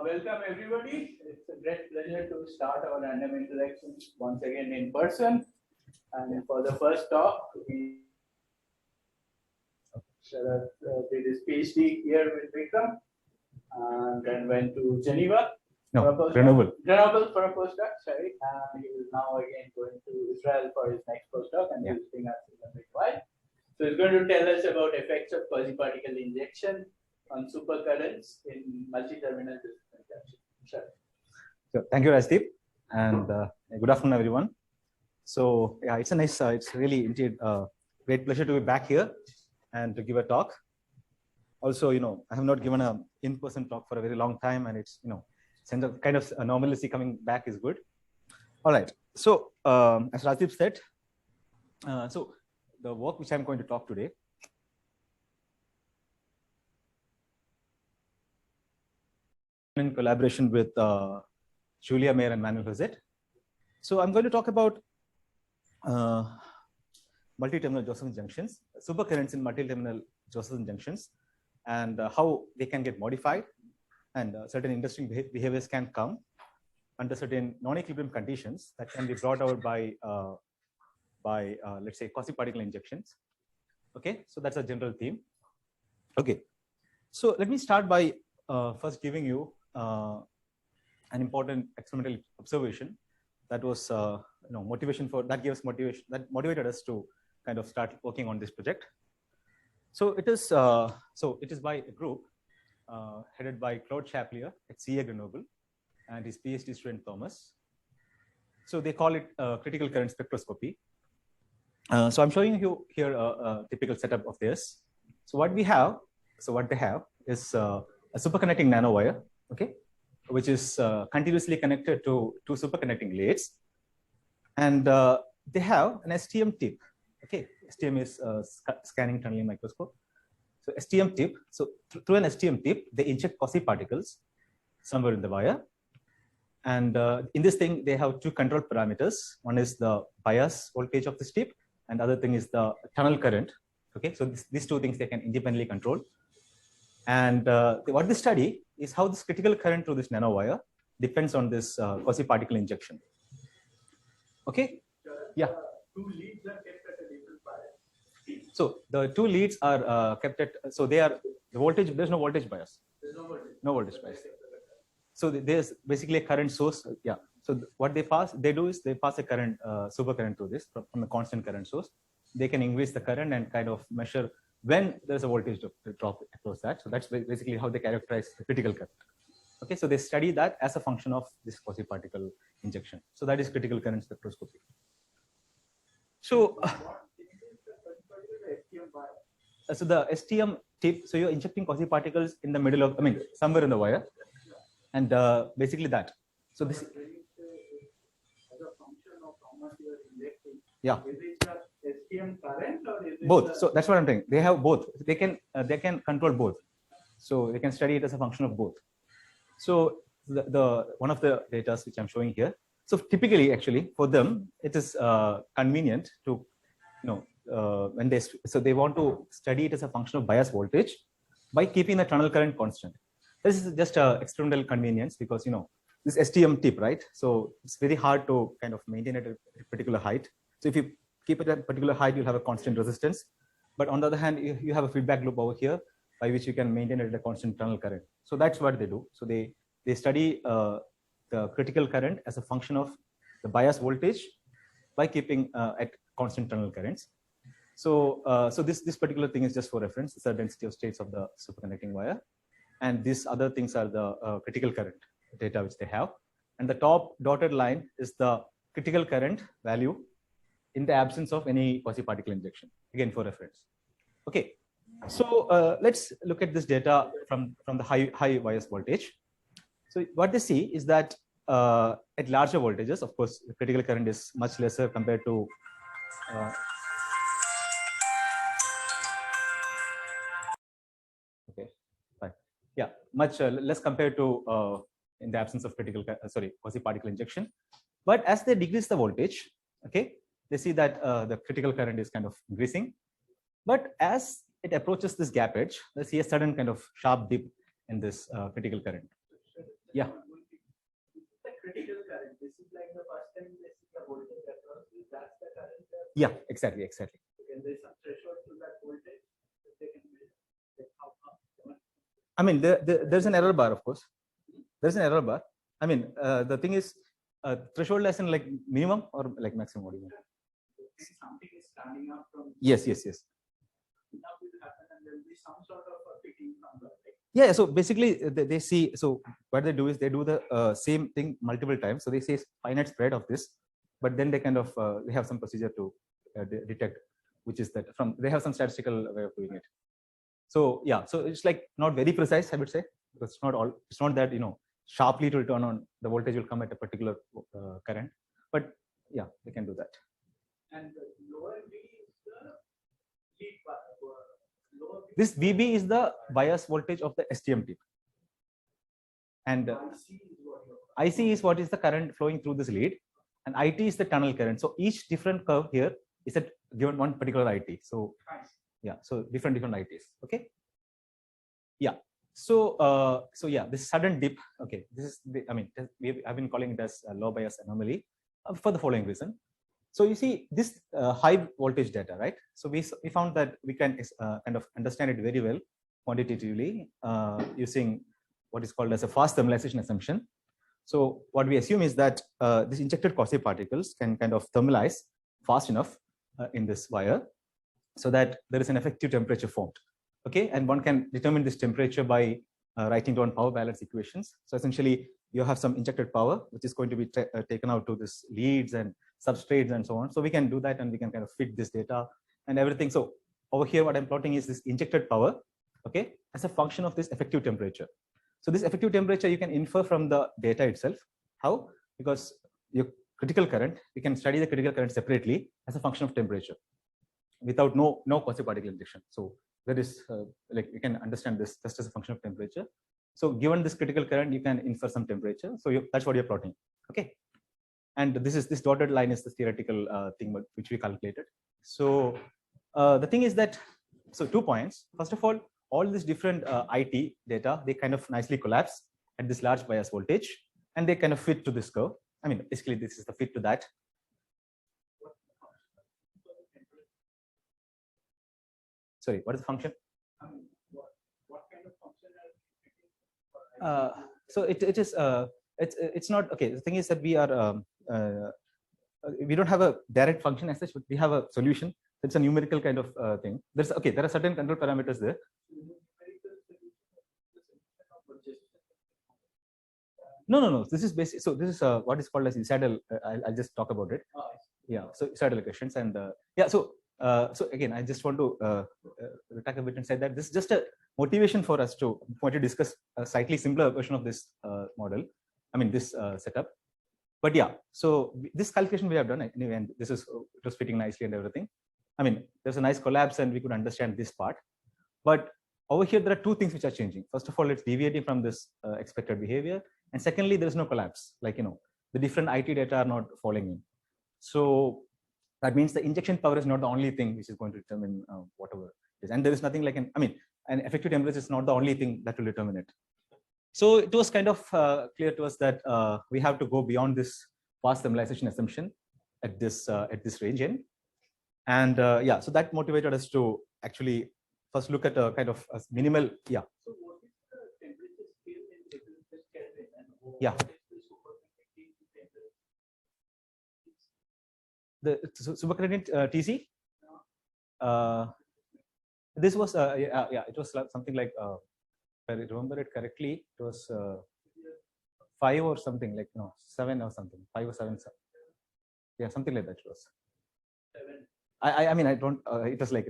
Welcome everybody. It's a great pleasure to start our random interactions once again in person. And for the first talk, we did his PhD here with Vikram, and then went to Geneva. Grenoble For a postdoc, sorry. And he is now again going to Israel for his next postdoc and visiting us in a bit while. So he's going to tell us about effects of quasi-particle injection on supercurrents in multi-terminal dissonant junction. Sure. So thank you, Rajdeep, and good afternoon, everyone. So yeah, it's a nice, it's really indeed great pleasure to be back here and to give a talk. Also, I have not given an in-person talk for a very long time, and it's sense of kind of normalcy coming back is good. All right. So as Rajdeep said, so the work which I'm going to talk today in collaboration with Julia Mayer and Manuel José. So I'm going to talk about multi-terminal Josephson junctions, supercurrents in multi-terminal Josephson junctions, and how they can get modified, and certain interesting behaviors can come under certain non-equilibrium conditions that can be brought out by let's say quasi-particle injections. Okay, so that's a general theme. Okay, so let me start by first giving you an important experimental observation that was motivation for that gave us motivation that motivated us to kind of start working on this project. So it is by a group headed by Claude Chapelier at CA Grenoble and his PhD student Thomas. So they call it critical current spectroscopy. So I'm showing you here a typical setup of this. So what they have is a superconducting nanowire, okay, which is continuously connected to two superconducting layers, and they have an STM tip. Okay, STM is scanning tunneling microscope. So STM tip. So through an STM tip, they inject quasi-particles somewhere in the wire, and in this thing they have two control parameters. One is the bias voltage of this tip, and the other thing is the tunnel current. Okay, so these two things they can independently control. And what they study is how this critical current through this nanowire depends on this quasi-particle injection. Okay, yeah. Two leads are kept at a different bias. So the two leads are kept at, so they are the voltage. There's no voltage bias. There's no voltage. No voltage bias. So there's basically a current source. Yeah. So what they do is they pass a current, supercurrent through this from a constant current source. They can increase the current and kind of measure when there's a voltage drop across that. So that's basically how they characterize the critical current. Okay, so they study that as a function of this quasi-particle injection. So that is critical current spectroscopy. So, so the STM tip, so you're injecting quasi-particles in the middle of, somewhere in the wire, and basically that. So this. Yeah. Is it the STM current or is it both? So that's what I'm saying. They have both. They can control both. So they can study it as a function of both. So the one of the data which I'm showing here. So typically, actually, for them, it is convenient to, when they want to study it as a function of bias voltage by keeping the tunnel current constant. This is just a experimental convenience because this STM tip, right? So it's very hard to kind of maintain it at a particular height. So if you keep it at a particular height, you'll have a constant resistance. But on the other hand, you have a feedback loop over here by which you can maintain it at a constant tunnel current. So that's what they do. So they study the critical current as a function of the bias voltage by keeping at constant tunnel currents. So so this particular thing is just for reference. It's the density of states of the superconducting wire, and these other things are the critical current data which they have. And the top dotted line is the critical current value in the absence of any quasi-particle injection, again for reference. Okay, so let's look at this data from the high bias voltage. So what they see is that at larger voltages, of course, the critical current is much lesser compared to okay, fine. Yeah, much less compared to in the absence of quasi-particle injection. But as they decrease the voltage, okay, they see that the critical current is kind of increasing. But as it approaches this gap edge, they see a sudden kind of sharp dip in this critical current. Yeah. The critical current. This is like the first time this is the voltage across. That's the current. Yeah, exactly. And there's some threshold to that voltage. They can measure. I mean, there's an error bar, of course. There's an error bar. I mean, the thing is, threshold as in like minimum or like maximum. What do you mean? Something is standing up from. Yes. That will happen, and there will be some sort of a fitting from the. Yeah. So basically, they see. So what they do is they do the same thing multiple times. So they say finite spread of this, but then they kind of they have some procedure to detect, which is that from they have some statistical way of doing it. So yeah, so it's like not very precise, I would say. It's not all. It's not that sharply it will turn on. The voltage will come at a particular current, but yeah, they can do that. And the lower V is the lead bar. This VB is the bias voltage of the STM tip, and IC is what is the current flowing through this lead, and IT is the tunnel current. So each different curve here is at given one particular IT. So yeah, so different ITs. Okay. Yeah. So so yeah, this sudden dip. Okay, this is I've been calling it as a low bias anomaly for the following reason. So you see this high voltage data, right? So we found that we can kind of understand it very well quantitatively using what is called as a fast thermalization assumption. So what we assume is that these injected quasi-particles can kind of thermalize fast enough in this wire so that there is an effective temperature formed. Okay, and one can determine this temperature by writing down power balance equations. So essentially, you have some injected power which is going to be taken out to this leads and substrates and so on. So we can do that, and we can kind of fit this data and everything. So over here, what I'm plotting is this injected power, okay, as a function of this effective temperature. So this effective temperature you can infer from the data itself. How? Because your critical current, we can study the critical current separately as a function of temperature without no quasi-particle injection. So that is like you can understand this just as a function of temperature. So given this critical current, you can infer some temperature. So that's what you're plotting. Okay. And this dotted line is the theoretical thing which we calculated. So the thing is that, so 2 points. First of all these different IT data, they kind of nicely collapse at this large bias voltage, and they kind of fit to this curve. I mean, basically this is the fit to that. Sorry, what is the function? What kind of function? So it is it's not okay. The thing is that we don't have a direct function as such, but we have a solution. It's a numerical kind of thing. There are certain control parameters there. No. This is basic. So this is what is called as Isadel. I'll just talk about it. Yeah. So Isadel equations and yeah. So again, I just want to talk a bit and say that this is just a motivation for us to want to discuss a slightly simpler version of this model. I mean this setup. But yeah, so this calculation we have done anyway, and it was fitting nicely and everything. I mean, there's a nice collapse, and we could understand this part. But over here, there are two things which are changing. First of all, it's deviating from this expected behavior, and secondly, there is no collapse. Like the different IT data are not falling in. So that means the injection power is not the only thing which is going to determine whatever it is, and there is nothing like an effective temperature is not the only thing that will determine it. So it was kind of clear to us that we have to go beyond this fast thermalization assumption at this range n, and yeah, so that motivated us to actually first look at a kind of a minimal. Yeah. So what is the temperature scale in Kelvin, and yeah. The superconducting TC. This was yeah, it was something like if I remember it correctly, it was 5 or something, like 7 or something, 5 or 7, yeah, something like that. It was 7. I mean I don't. It was like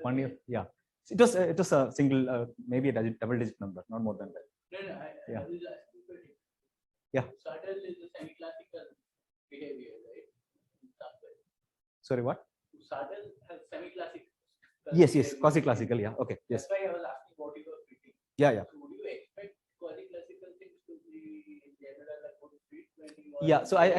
1 year. Yeah, it was a single, maybe a double-digit number, not more than that. No, yeah. Yeah. Subtle is the semi-classical behavior, right? Sorry, what? Subtle has semi-classical. Yes, quasi-classical. Yeah. Okay. Yes. That's why I was asking what you were fitting. Yeah. So would you expect quasi-classical things to be general like what fit when you are? Yeah. So I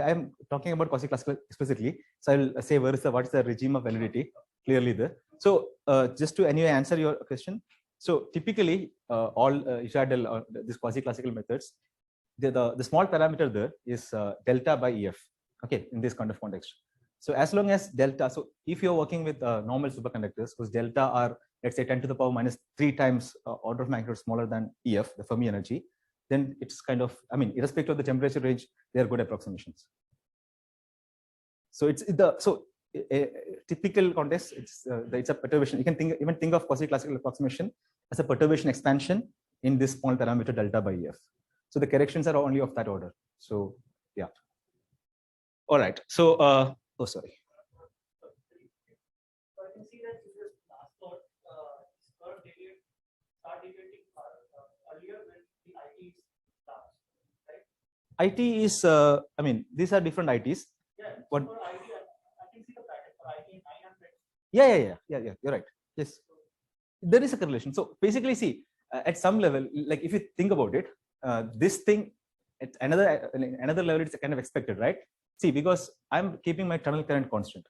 am talking about quasi-classical explicitly. So I will say what is the regime of validity clearly there. So just to anyway answer your question, So typically, all Israel these quasi-classical methods, the small parameter there is delta by EF. Okay, in this kind of context. So as long as delta, so if you're working with normal superconductors whose delta are, let's say, 10 to the power minus 3 times order of magnitude smaller than EF, the Fermi energy, then it's kind of, I mean, irrespective of the temperature range, they are good approximations. So it's the a typical context. It's a perturbation. You can even think of quasi-classical approximation as a perturbation expansion in this small parameter delta by EF. So the corrections are only of that order. So yeah. All right. So oh sorry. So I can see that in this last thought, start debating earlier when the IT starts, right? IT is, I mean, these are different ITs. Yeah. What? For IT, I can see the pattern for IT 900. Yeah. You're right. Yes, there is a correlation. So basically, see, at some level, like if you think about it, this thing at another level, it's kind of expected, right? See, because I'm keeping my tunnel current constant.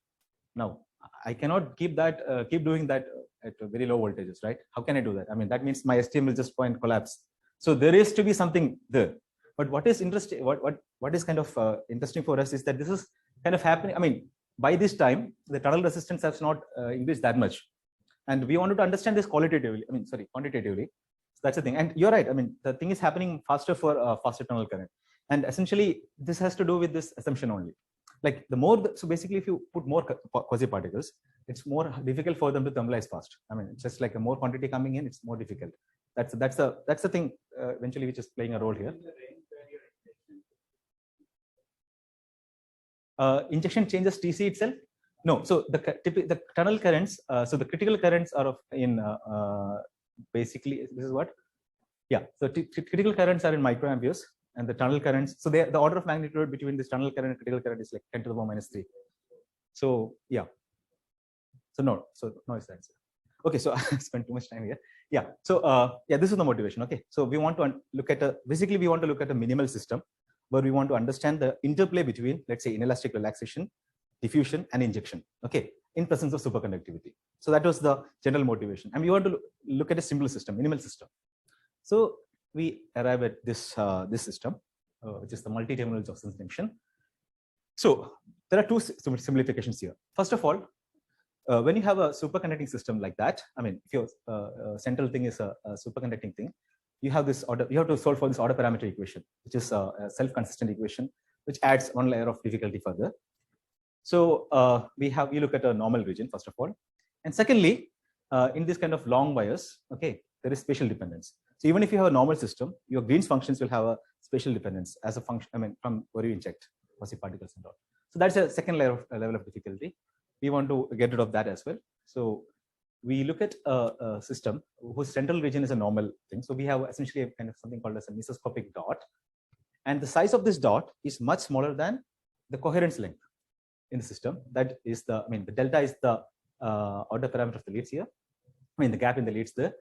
Now, I cannot keep doing that at very low voltages, right? How can I do that? I mean, that means my STM will just point collapse. So there is to be something there. But what is interesting, what is kind of interesting for us is that this is kind of happening. I mean, by this time, the tunnel resistance has not increased that much, and we wanted to understand this quantitatively. So that's the thing. And you're right. I mean, the thing is happening faster for faster tunnel current, and essentially this has to do with this assumption only. Like the more, so basically, if you put more quasi particles, it's more difficult for them to thermalize fast. I mean, it's just like a more quantity coming in, it's more difficult. That's the thing eventually which is playing a role here. Injection changes TC itself? No. So the tunnel currents, so the critical currents are of in basically this is what? Yeah. So critical currents are in microamperes, and the tunnel currents. So the order of magnitude between this tunnel current and critical current is like 10 to the power minus 3. So yeah. So no it's that. Okay. So I spent too much time here. Yeah. So yeah, this is the motivation. Okay. So we want to look at basically we want to look at a minimal system where we want to understand the interplay between, let's say, inelastic relaxation, diffusion, and injection, okay, in presence of superconductivity. So that was the general motivation. And we want to look at a simple system, minimal system. So we arrive at this system, which is the multi-terminal Josephson junction. So there are two simplifications here. First of all, when you have a superconducting system like that, I mean, if your central thing is a superconducting thing, you have this order. You have to solve for this order parameter equation, which is a self-consistent equation, which adds one layer of difficulty further. So we look at a normal region first of all, and secondly, in this kind of long wires, okay, there is spatial dependence. So even if you have a normal system, your Green's functions will have a spatial dependence as a function. I mean, from where you inject quasi particles and all. So that's a second level of difficulty. We want to get rid of that as well. So we look at a system whose central region is a normal thing. So we have essentially a kind of something called as a mesoscopic dot, and the size of this dot is much smaller than the coherence length in the system. That is the, I mean, the delta is the order parameter of the leads here. I mean, the gap in the leads there.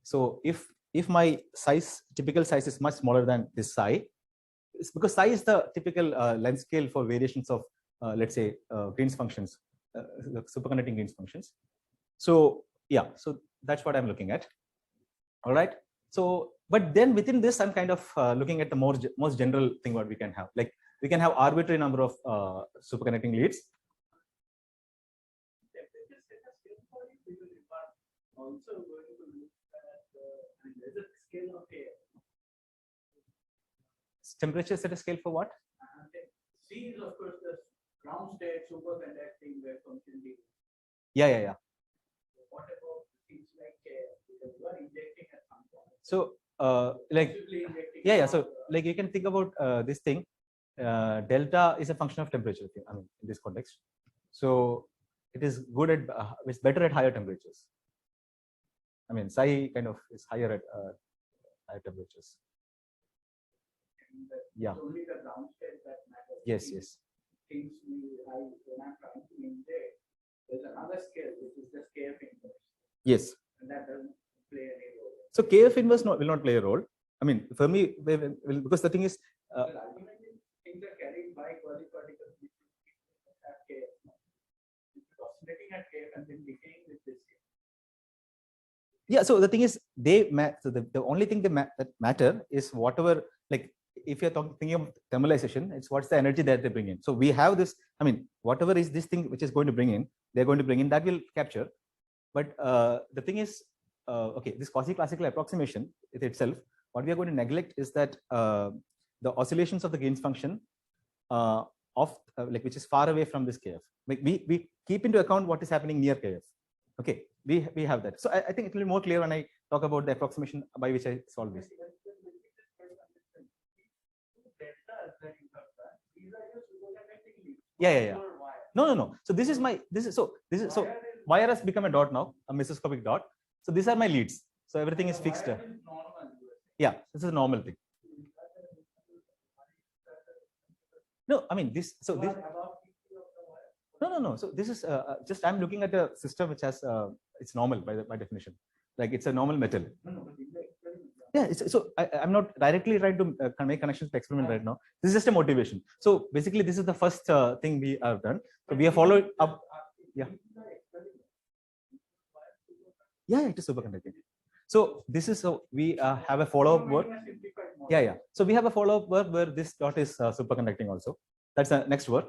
So if my typical size is much smaller than this psi, it's because psi is the typical length scale for variations of, let's say, Green's functions, the superconducting Green's functions. So yeah, so that's what I'm looking at. All right. So, but then within this, I'm kind of looking at the most general thing what we can have. Like we can have arbitrary number of superconducting leads. Also going to look at there's a scale of air. Temperature set a scale for what? C is of course the ground state superconducting wave function D. Yeah. What about things like because you are injecting at some point? So like yeah. So like you can think about this thing. Delta is a function of temperature. I mean, in this context, so it is good at it's better at higher temperatures. I mean, psi kind of is higher at higher temperatures. Yeah. Only the ground state that matters. Yes. Things when I'm trying to inject, there's another scale which is the KF inverse. Yes. And that doesn't play any role. So KF inverse will not play a role. I mean, for me, because the thing is. Ultimately, things are carried by quasi-particles which at KF. Oscillating at KF and then decaying with this. Yeah. So the thing is, so the only thing that matter is whatever, like if you're thinking of thermalization, it's what's the energy that they bring in. So we have this, I mean, whatever is this thing which is going to bring in, they're going to bring in, that will capture. But the thing is, okay, this quasi-classical approximation itself, what we are going to neglect is that the oscillations of the Green's function like which is far away from this kf. Like we keep into account what is happening near kf. Okay, we have that. So I think it will be more clear when I talk about the approximation by which I solve this. Yeah. No. So this is so wire has become a dot now, a mesoscopic dot. So these are my leads. So everything is fixed. Yeah, this is a normal thing. No, I mean this. So this. No. So this is just I'm looking at a system which has it's normal by definition. Like it's a normal metal. Yeah. So I'm not directly trying to make connections to experiment right now. This is just a motivation. So basically, this is the first thing we have done. So we have followed up. Yeah. Yeah, it is superconducting. So this is so we have a follow-up work. Yeah. So we have a follow-up work where this dot is superconducting also. That's the next work,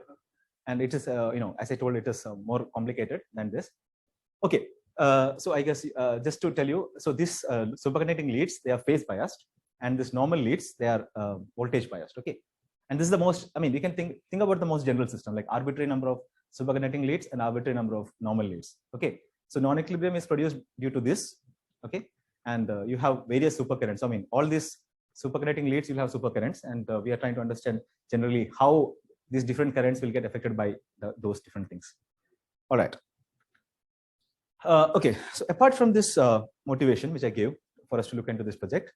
and it is as I told, it is more complicated than this. Okay. So I guess just to tell you, so this superconducting leads, they are phase biased, and this normal leads, they are voltage biased. Okay. And this is the most, I mean, we can think about the most general system, like arbitrary number of superconducting leads and arbitrary number of normal leads. Okay. So non-equilibrium is produced due to this. Okay. And you have various supercurrents. I mean, all these superconducting leads, you'll have supercurrents, and we are trying to understand generally how these different currents will get affected by those different things. All right. Okay. So apart from this motivation, which I gave for us to look into this project,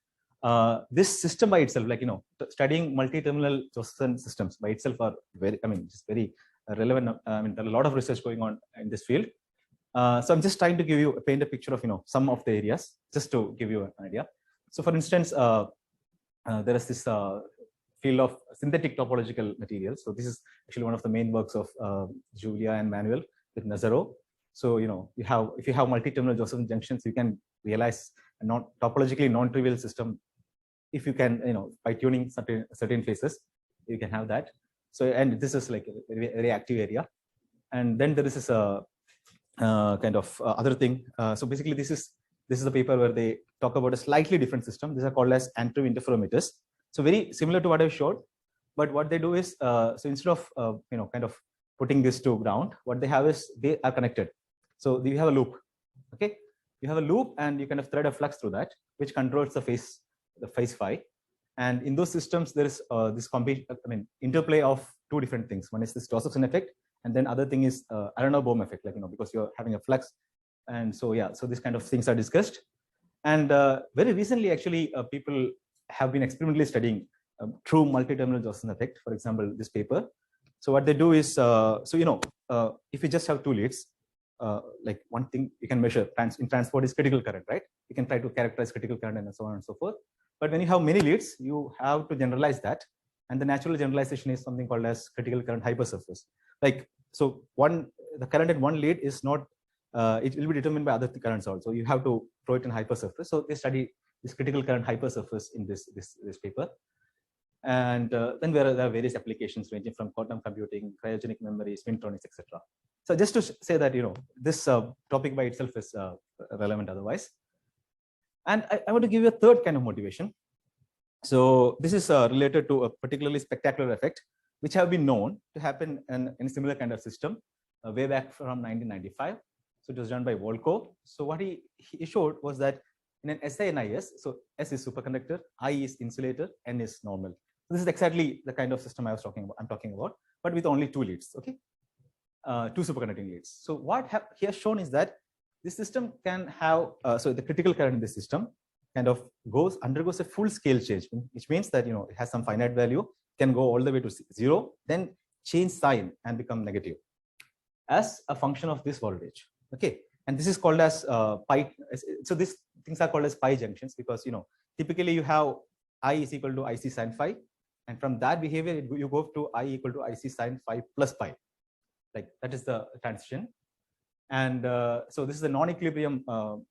this system by itself, like, studying multi-terminal Josephson systems by itself are very, I mean, just very relevant. I mean, there are a lot of research going on in this field. So I'm just trying to paint a picture of, some of the areas, just to give you an idea. So for instance, there is this field of synthetic topological materials. So this is actually one of the main works of Julia and Manuel with Nazaro. So, if you have multi-terminal Josephson junctions, you can realize a topologically non-trivial system. If you can, by tuning certain phases, you can have that. So, and this is like a very active area. And then there is this kind of other thing. So basically, this is the paper where they talk about a slightly different system. These are called as Andreev interferometers. So very similar to what I showed, but what they do is, so instead of kind of putting this to ground, what they have is they are connected. So you have a loop. Okay, you have a loop, and you kind of thread a flux through that, which controls the phase phi. And in those systems, there is this interplay of two different things. One is this Josephson effect, and then other thing is Aronow-Bohm effect, like, because you're having a flux. And so, yeah, so these kind of things are discussed. And very recently, actually, people have been experimentally studying true multi-terminal Josephson effect. For example, this paper. So what they do is, if you just have two leads, like one thing you can measure in transport is critical current, right? You can try to characterize critical current and so on and so forth. But when you have many leads, you have to generalize that. And the natural generalization is something called as critical current hypersurface. Like, so the current in one lead is not, it will be determined by other currents also. You have to throw it in hypersurface. So they study this critical current hypersurface in this paper. And then there are various applications ranging from quantum computing, cryogenic memory, spintronics, etc. So just to say that, this topic by itself is relevant otherwise. And I want to give you a third kind of motivation. So this is related to a particularly spectacular effect, which have been known to happen in a similar kind of system way back from 1995. So it was done by Volko. So what he showed was that in an SiNIS, so S is superconductor, I is insulator, N is normal. So this is exactly the kind of system I'm talking about, but with only two leads, okay? Two superconducting leads. So what he has shown is that this system can have, so the critical current in this system kind of undergoes a full scale change, which means that, it has some finite value, can go all the way to 0, then change sign and become negative as a function of this voltage. Okay, and this is called as pi. So these things are called as pi junctions because, typically you have I is equal to IC sin phi, and from that behavior you go to I equal to IC sin phi plus pi. Like that is the transition. And so this is a non-equilibrium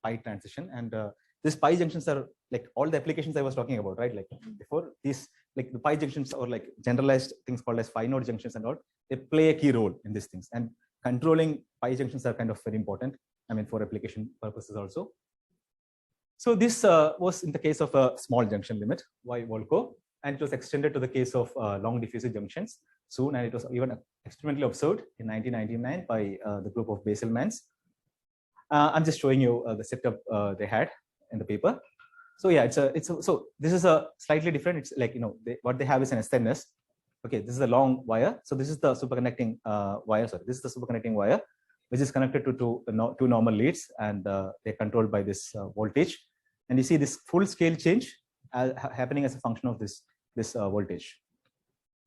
pi transition, and these pi junctions are like all the applications I was talking about, right? Like before, these like the pi junctions or like generalized things called as phi node junctions and all, they play a key role in these things. And controlling pi junctions are kind of very important. I mean, for application purposes also. So this was in the case of a small junction limit, Y Volko, and it was extended to the case of long diffusive junctions soon, and it was even experimentally observed in 1999 by the group of Baselmans. I'm just showing you the setup they had in the paper. So yeah, so this is a slightly different. It's like, you know, what they have is an SNS. Okay, this is a long wire. So this is the superconducting wire. Sorry, this is the superconducting wire, which is connected to two normal leads, and they're controlled by this voltage. And you see this full scale change happening as a function of this voltage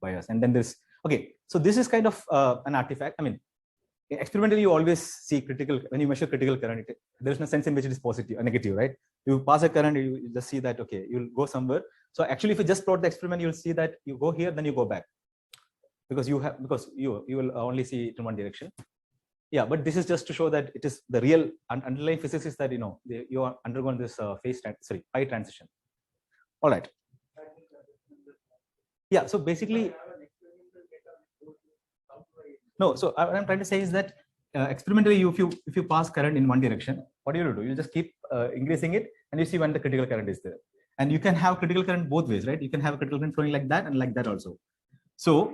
bias. And then this, okay, so this is kind of an artifact. I mean, experimentally, you always see critical, when you measure critical current, there's no sense in which it is positive or negative, right? You pass a current, you just see that, okay, you'll go somewhere. So actually, if you just plot the experiment, you'll see that you go here, then you go back, because you will only see it in one direction. Yeah, but this is just to show that it is the real underlying physics is that, you know, you are undergone this pi transition. All right. Yeah, so basically, no. So what I'm trying to say is that experimentally, if you pass current in one direction, what do? You just keep increasing it, and you see when the critical current is there. And you can have critical current both ways, right? You can have a critical current flowing like that and like that also. So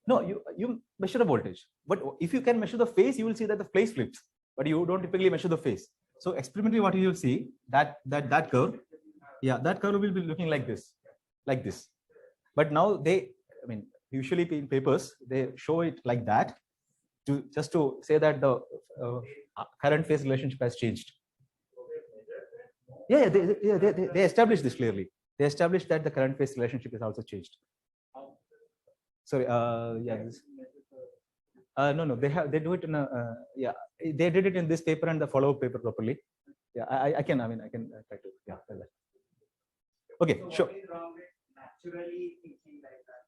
no, you measure the voltage, but if you can measure the phase, you will see that the phase flips, but you don't typically measure the phase. So experimentally, what you will see that curve, yeah, that curve will be looking like this. But now I mean, usually in papers they show it like that just to say that the current phase relationship has changed. Yeah, they established this clearly. They established that the current phase relationship is also changed. Sorry, yeah. No, they do it in a yeah. They did it in this paper and the follow-up paper properly. Yeah, I can try to, yeah. Okay, so sure. Naturally thinking like that,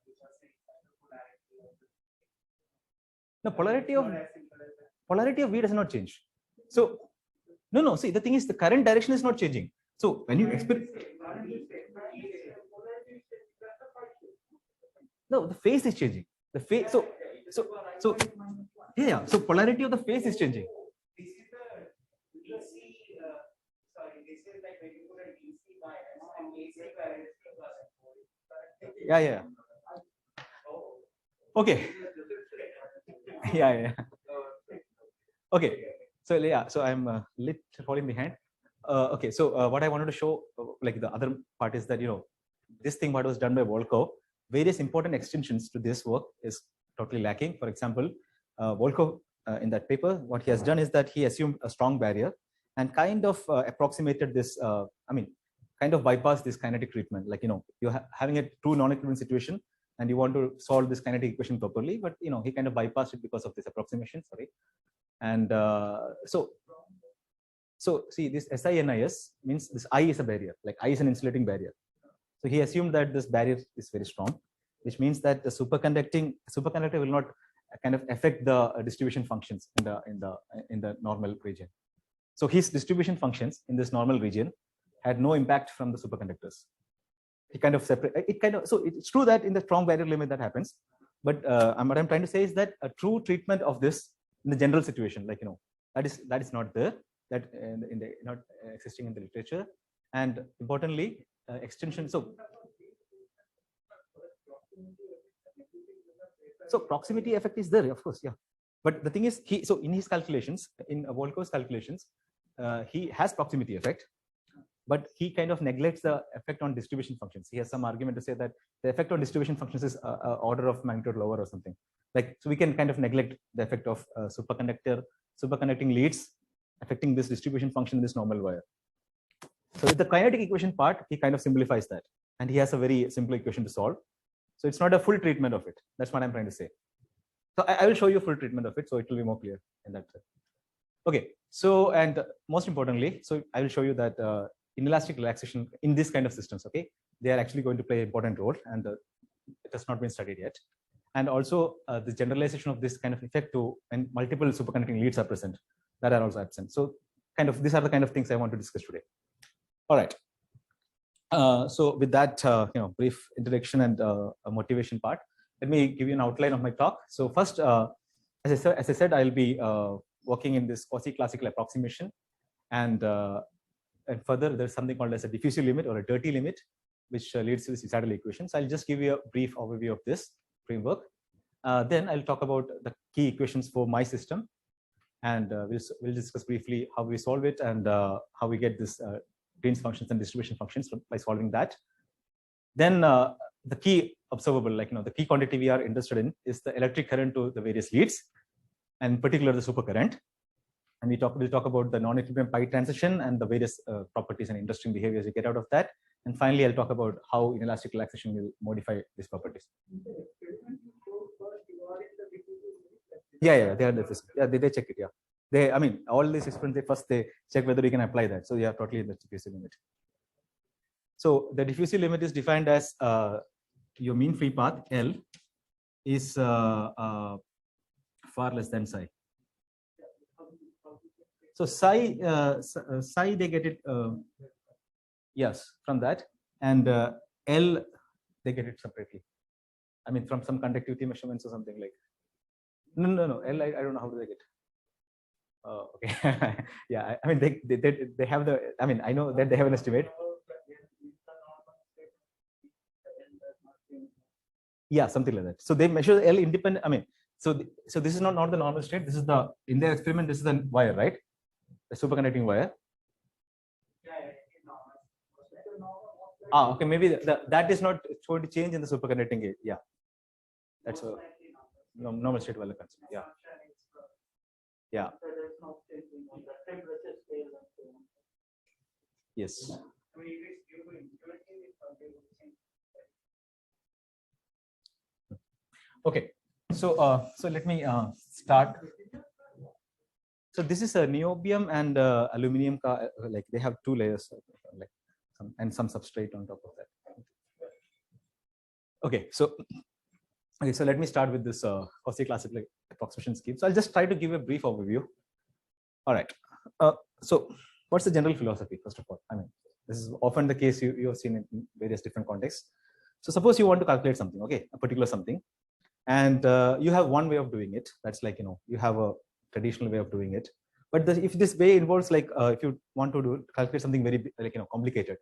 No, polarity of V does not change. So no. See, the thing is, the current direction is not changing. So when you expect, no, the phase is changing. The phase. So yeah. So polarity of the phase is changing. This is the DC. Sorry, this is like when you put a DC bias and AC current. Yeah. Okay. Yeah. Okay. So yeah. So I'm falling behind. Okay. So what I wanted to show, like the other part, is that, you know, this thing what was done by Volko, various important extensions to this work is totally lacking. For example, Volko in that paper, what he has done is that he assumed a strong barrier and kind of approximated this. Kind of bypass this kinetic treatment. Like, you know, you're having a true non-equilibrium situation and you want to solve this kinetic equation properly, but, you know, he kind of bypassed it because of this approximation. Sorry. And so see, this SINIS means this I is a barrier, like I is an insulating barrier. So he assumed that this barrier is very strong, which means that the superconductor will not kind of affect the distribution functions in the normal region. So his distribution functions in this normal region had no impact from the superconductors. It kind of separate. So it's true that in the strong barrier limit that happens, but what I'm trying to say is that a true treatment of this in the general situation, like, you know, that is not there, that not existing in the literature, and importantly, extension. So proximity effect is there, of course, yeah. But the thing is, in his calculations, in Volko's calculations, he has proximity effect, but he kind of neglects the effect on distribution functions. He has some argument to say that the effect on distribution functions is order of magnitude lower or something. Like, so we can kind of neglect the effect of superconducting leads affecting this distribution function in this normal wire. So with the kinetic equation part, he kind of simplifies that, and he has a very simple equation to solve. So it's not a full treatment of it. That's what I'm trying to say. So I will show you full treatment of it, so it will be more clear in that. Okay. So, and most importantly, so I will show you that inelastic relaxation in this kind of systems, okay, they are actually going to play an important role, and it has not been studied yet. and also the generalization of this kind of effect to when multiple superconducting leads are present that are also absent. So kind of these are the kind of things I want to discuss today. All right. So with that brief introduction and motivation part, let me give you an outline of my talk. So first, as I said, I'll be working in this quasi-classical approximation, and further there's something called as a diffusive limit or a dirty limit, which leads to the sinusoidal equations. I'll just give you a brief overview of this framework. Then I'll talk about the key equations for my system, and we'll discuss briefly how we solve it and how we get this Green's functions and distribution functions by solving that. Then the key observable, the key quantity we are interested in is the electric current to the various leads, and in particular the supercurrent. And we'll talk about the non-equilibrium pi transition and the various properties and interesting behaviors we get out of that. And finally, I'll talk about how inelastic relaxation will modify these properties. Yeah, they are the yeah, they check it. Yeah, all these experiments, they check whether we can apply that. So yeah, totally in the diffusive limit. So the diffusive limit is defined as your mean free path L is far less than psi. So psi they get it yes from that, and L they get it separately. From some conductivity measurements or something like. No. L I don't know how do they get. Okay. Yeah, they have the. I know that they have an estimate. Yeah, something like that. So they measure L independent. So this is not the normal state. This is the in their experiment. This is the wire, right? The superconducting wire. Okay. Maybe that is not going to change in the superconducting gate. Yeah, that's a normal state value concept. Yeah. Yeah. Yes. Okay. So let me start. So this is a niobium and aluminum. Like they have two layers, like some substrate on top of that. Okay. So let me start with this quasi-classical approximation scheme. So I'll just try to give a brief overview. All right. So what's the general philosophy, first of all? This is often the case you have seen in various different contexts. So suppose you want to calculate something, okay, a particular something, and you have one way of doing it. That's like, you have a traditional way of doing it. But if this way involves if you want to calculate something very complicated,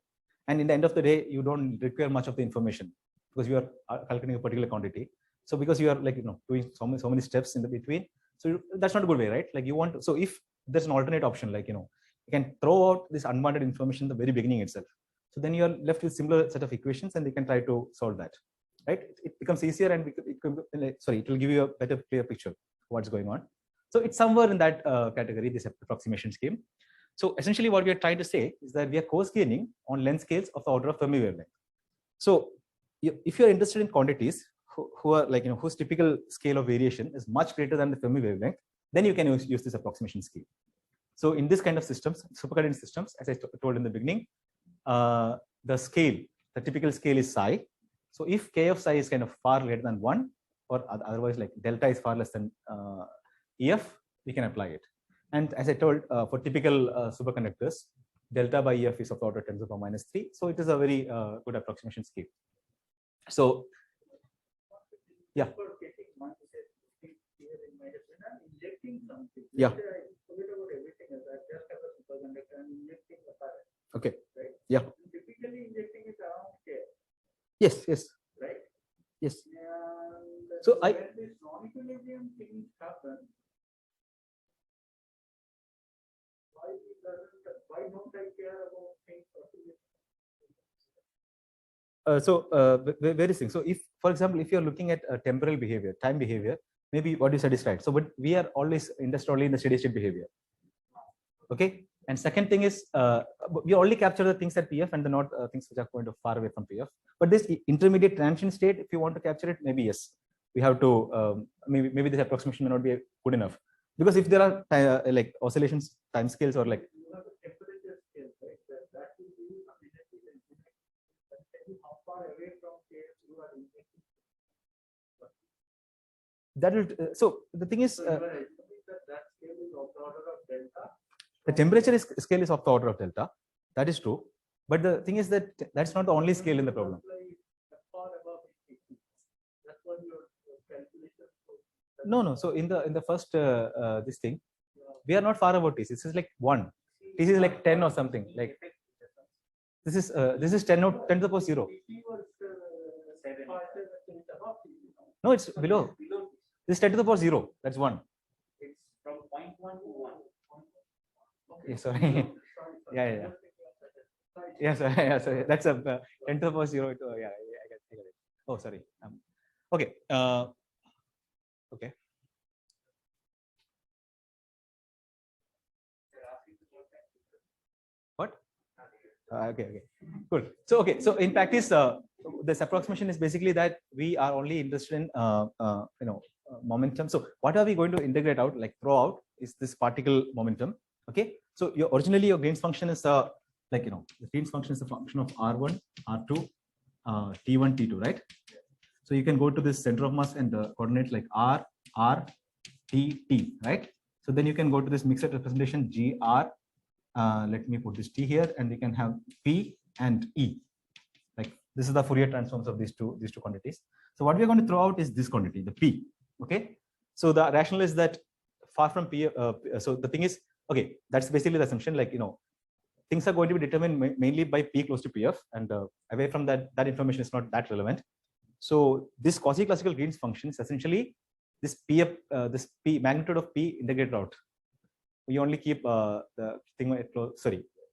and in the end of the day, you don't require much of the information because you are calculating a particular quantity. So because you are doing so many steps in the between, so that's not a good way, right? Like you want to, so if there's an alternate option, you can throw out this unwanted information in the very beginning itself. So then you are left with similar set of equations, and you can try to solve that, right? It becomes easier, and it will give you a better, clear picture of what's going on. So it's somewhere in that category, this approximation scheme. So essentially, what we are trying to say is that we are co-scaling on length scales of the order of Fermi wavelength. So if you are interested in quantities who are whose typical scale of variation is much greater than the Fermi wavelength, then you can use this approximation scheme. So in this kind of systems, superconducting systems, as I told in the beginning, the typical scale is psi. So if k of psi is kind of far greater than 1, or otherwise like delta is far less than EF, we can apply it. And as I told, for typical superconductors, delta by EF is of the order 10 to the power minus 3. So it is a very good approximation scheme. So yeah. Yeah. Okay. Yeah. Typically injecting is around K. Yes. Right. Yes. And so when this non-equilibrium things happen, why don't I care about things? Very simple. So if, for example, if you're looking at temporal behavior, time behavior, maybe what you said is right. So, but we are always interested only in the steady state behavior. Okay. And second thing is, we only capture the things at PF and the not things which are going to far away from PF. But this intermediate transition state, if you want to capture it, maybe yes, we have to maybe this approximation may not be good enough, because if there are like oscillations, time scales, or like temperature scale, right? That will give you some energy density. That tell you how far away from K you are injecting. that will. So the thing is, So you are assuming that that scale is of the order of delta. the temperature scale is of the order of delta. That is true. But the thing is that that's not the only scale in the problem. Far above 80. That's what your calculation. No. So in the first this thing, we are not far about TC. This is like 1. TC is like 10 or something. Like this is 10 or 10 to the power 0. No, it's below. This is 10 to the power 0. That's 1. It's from 0.1 to 1. Yeah, sorry. Yeah. Yeah, sorry. That's a 10 to the power 0. Yeah, I get it. Oh, sorry. Okay. Okay. What? Okay. Cool. So in practice, this approximation is basically that we are only interested in momentum. So what are we going to integrate out, like throw out, is this particle momentum. Okay. So originally your Green's function is the Green's function is a function of R1, R2, T1, T2, right? So you can go to this center of mass and the coordinates like R, T, T, right? So then you can go to this mixed representation GR. Let me put this T here, and you can have P and E. Like this is the Fourier transforms of these two quantities. So what we are going to throw out is this quantity, the P. Okay. So the rationale is that far from P. So the thing is, okay, that's basically the assumption. Like things are going to be determined mainly by P close to PF, and away from that information is not that relevant. So this quasi-classical Green's function is essentially this PF, this P magnitude of P integrated out. We only keep the thing at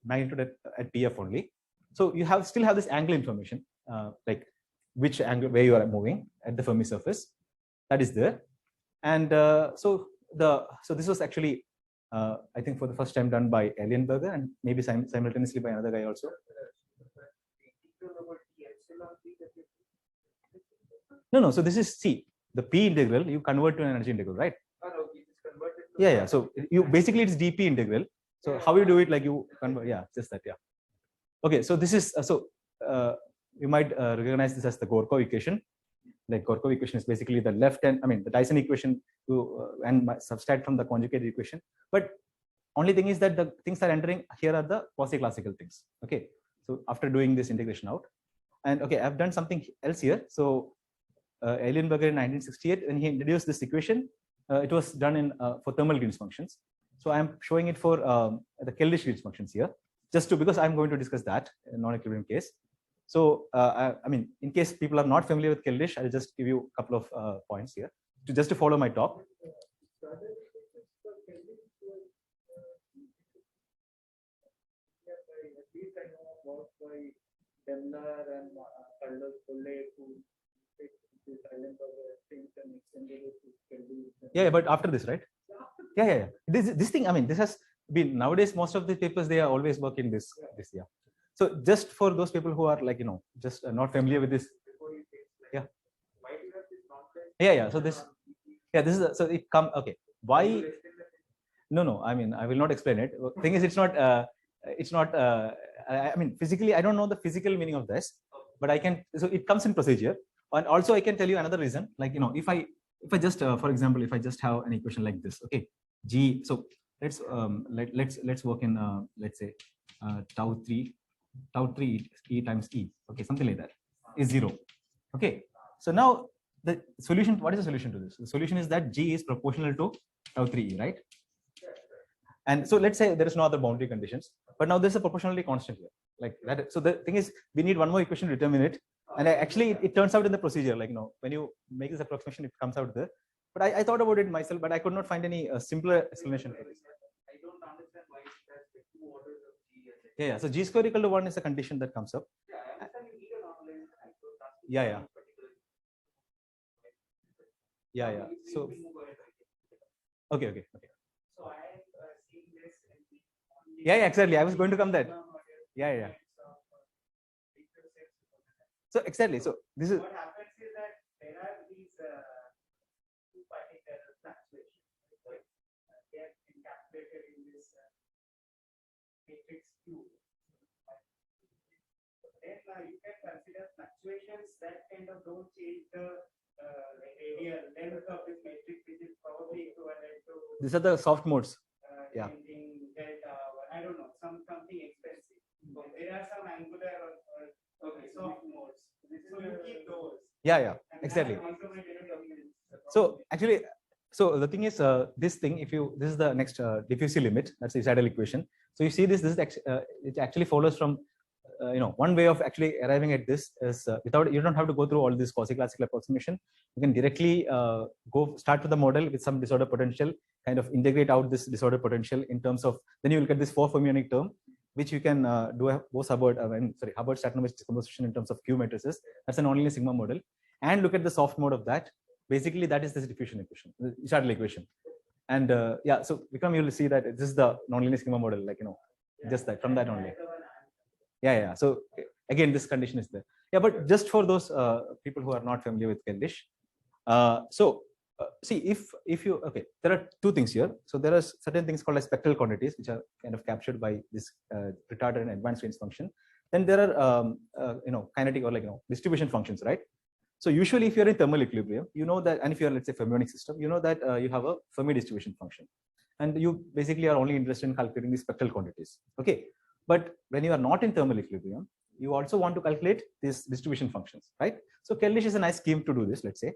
magnitude at PF only. So you still have this angle information, like which angle where you are moving at the Fermi surface, that is there. And so this was actually I think for the first time done by Eilenberger and maybe simultaneously by another guy also. No. So this is the P integral you convert to an energy integral, right? Yeah. So you basically it's dP integral. So how you do it, like you convert, just that, Okay, so this is you might recognize this as the Gorkov equation. Like Gorkov equation is basically the left hand, the Dyson equation and subtract from the conjugate equation. But only thing is that the things that are entering here are the quasi-classical things. Okay, so after doing this integration out, and okay, I've done something else here. So Eilenberger in 1968, when he introduced this equation, it was done for thermal Green's functions. So I'm showing it for the Keldysh Green's functions here, just because I'm going to discuss that in non-equilibrium case. So in case people are not familiar with Keldysh, I'll just give you a couple of points here just to follow my talk. Yeah, but after this, right? Yeah. This thing, this has been nowadays. Most of the papers they are always working this. So just for those people who are just not familiar with this. Yeah. So this is so it come. Okay, why? No. I will not explain it. Thing is, it's not. Physically, I don't know the physical meaning of this, but I can. So it comes in procedure, and also I can tell you another reason. Like if I just, for example, if I just have an equation like this, okay, G. So let's work in let's say tau 3 E times E. Okay, something like that is 0. Okay, so now the solution. What is the solution to this? The solution is that G is proportional to tau 3 E, right? And so let's say there is no other boundary conditions, but now there's a proportionality constant here, like that. So the thing is, we need one more equation to determine it. And actually, it turns out in the procedure, like when you make this approximation, it comes out there. But I thought about it myself, but I could not find any simpler explanation for this. I don't understand why it has the 2 orders of G. Yeah. So G square equal to 1 is a condition that comes up. Yeah, I understand you need a normalization. Yeah. Yeah. So okay. So I am seeing this. Yeah, exactly. I was going to come that. Yeah. So exactly. So this is what happens is that there are these two-particle fluctuations. They are encapsulated in this matrix Q. Then you can consider fluctuations that kind of don't change the like radial length of this matrix, which is probably equivalent to These are the soft modes. Yeah. changing delta. I don't know, something expensive. There are some angular or okay, soft modes. So you keep those. Yeah, yeah, And exactly. have automated dominance. So actually, so the thing is, this thing, if you, this is the next diffusive limit, that's the Seidel equation. So you see this is it actually follows from, one way of actually arriving at this is without, you don't have to go through all this quasi-classical approximation. You can directly start with the model with some disorder potential, kind of integrate out this disorder potential in terms of, then you will get this 4 fermionic term, which you can do a Hubbard-Stathnovich decomposition in terms of Q matrices. That's a nonlinear sigma model, and look at the soft mode of that. Basically, that is this diffusion equation, the Seidel equation. And yeah, so Vikram, you will see that this is the nonlinear sigma model, like, just that, from that only. Yeah. So again, this condition is there. Yeah, but just for those people who are not familiar with Keldysh, see, if you, okay, there are two things here. So there are certain things called as spectral quantities, which are kind of captured by this retarded and advanced range function. Then there are kinetic or distribution functions, right? So usually, if you're in thermal equilibrium, you know that, and if you're, let's say, fermionic system, you know that you have a Fermi distribution function, and you basically are only interested in calculating the spectral quantities. Okay, but when you are not in thermal equilibrium, you also want to calculate these distribution functions, right? So Keldysh is a nice scheme to do this, let's say.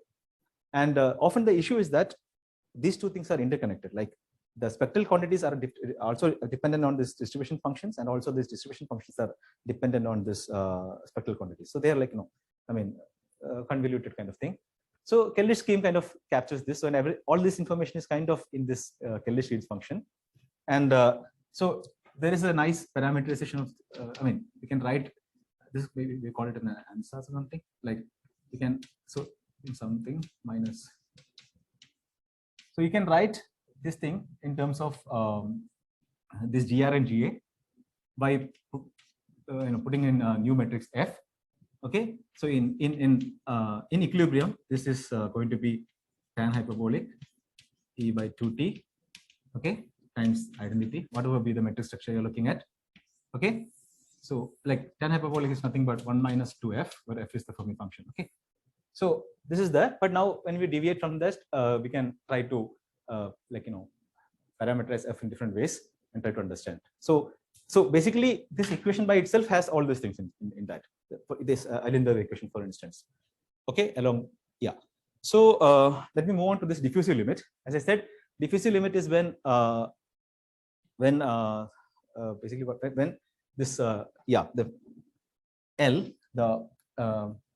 And often the issue is that these two things are interconnected. Like the spectral quantities are also dependent on these distribution functions, and also these distribution functions are dependent on this spectral quantities. So they are like, convoluted kind of thing. So Keldysh scheme kind of captures this. So all this information is kind of in this Keldysh Reed function. And so there is a nice parameterization of, we can write this, maybe we call it an answer or something. Like you can, so in something minus. So you can write this thing in terms of this GR and GA by putting in new matrix F. Okay, so in equilibrium, this is going to be tan hyperbolic E by 2t, okay, times identity, whatever be the metric structure you're looking at. Okay, so like tan hyperbolic is nothing but 1 minus 2f, where f is the Fermi function. Okay, so this is there, but now when we deviate from this, we can try to parameterize f in different ways and try to understand. So basically, this equation by itself has all these things in that. This Eilenberg equation, for instance. Okay, yeah. So let me move on to this diffusive limit. As I said, diffusive limit is when basically when this the L, the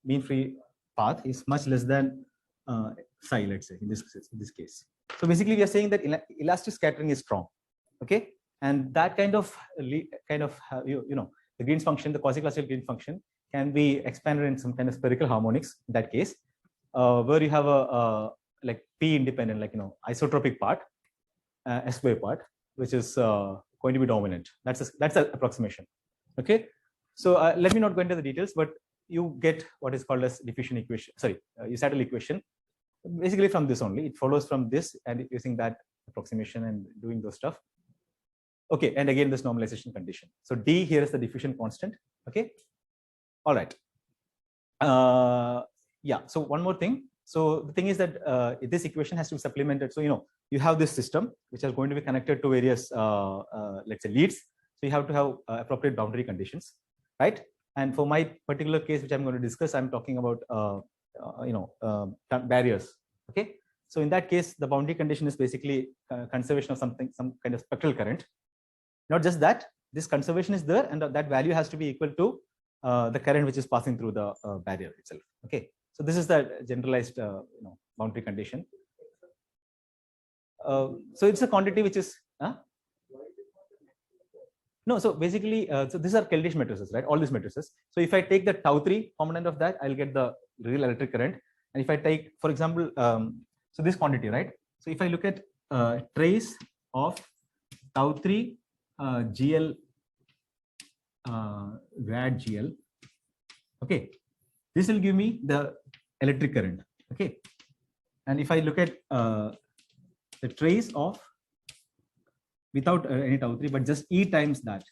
mean free path, is much less than psi, let's say, in this case. So basically, we are saying that elastic scattering is strong. Okay, and that kind of the Green's function, the quasi-classical Green function, can be expanded in some kind of spherical harmonics. In that case, where you have a like P independent, isotropic part, SY part, which is going to be dominant. That's an approximation. Okay, so let me not go into the details, but you get what is called as diffusion equation. Sorry, Seidel equation. Basically, from this only, it follows from this, and using that approximation and doing those stuff. Okay, and again this normalization condition. So D here is the diffusion constant. Okay, all right. Yeah. So one more thing. So the thing is that this equation has to be supplemented. So you have this system which are going to be connected to various let's say leads. So you have to have appropriate boundary conditions, right? And for my particular case, which I'm going to discuss, I'm talking about barriers. Okay. So in that case, the boundary condition is basically conservation of some kind of spectral current. Not just that, this conservation is there, and that value has to be equal to the current which is passing through the barrier itself. Okay, so this is the generalized boundary condition. So it's a quantity which is no. So basically, so these are Keldysh matrices, right? All these matrices. So if I take the tau3 component of that, I'll get the real electric current. And if I take, for example, so this quantity, right? So if I look at trace of tau3 GL grad GL, okay, this will give me the electric current. Okay, and if I look at the trace of without any tau3, but just E times that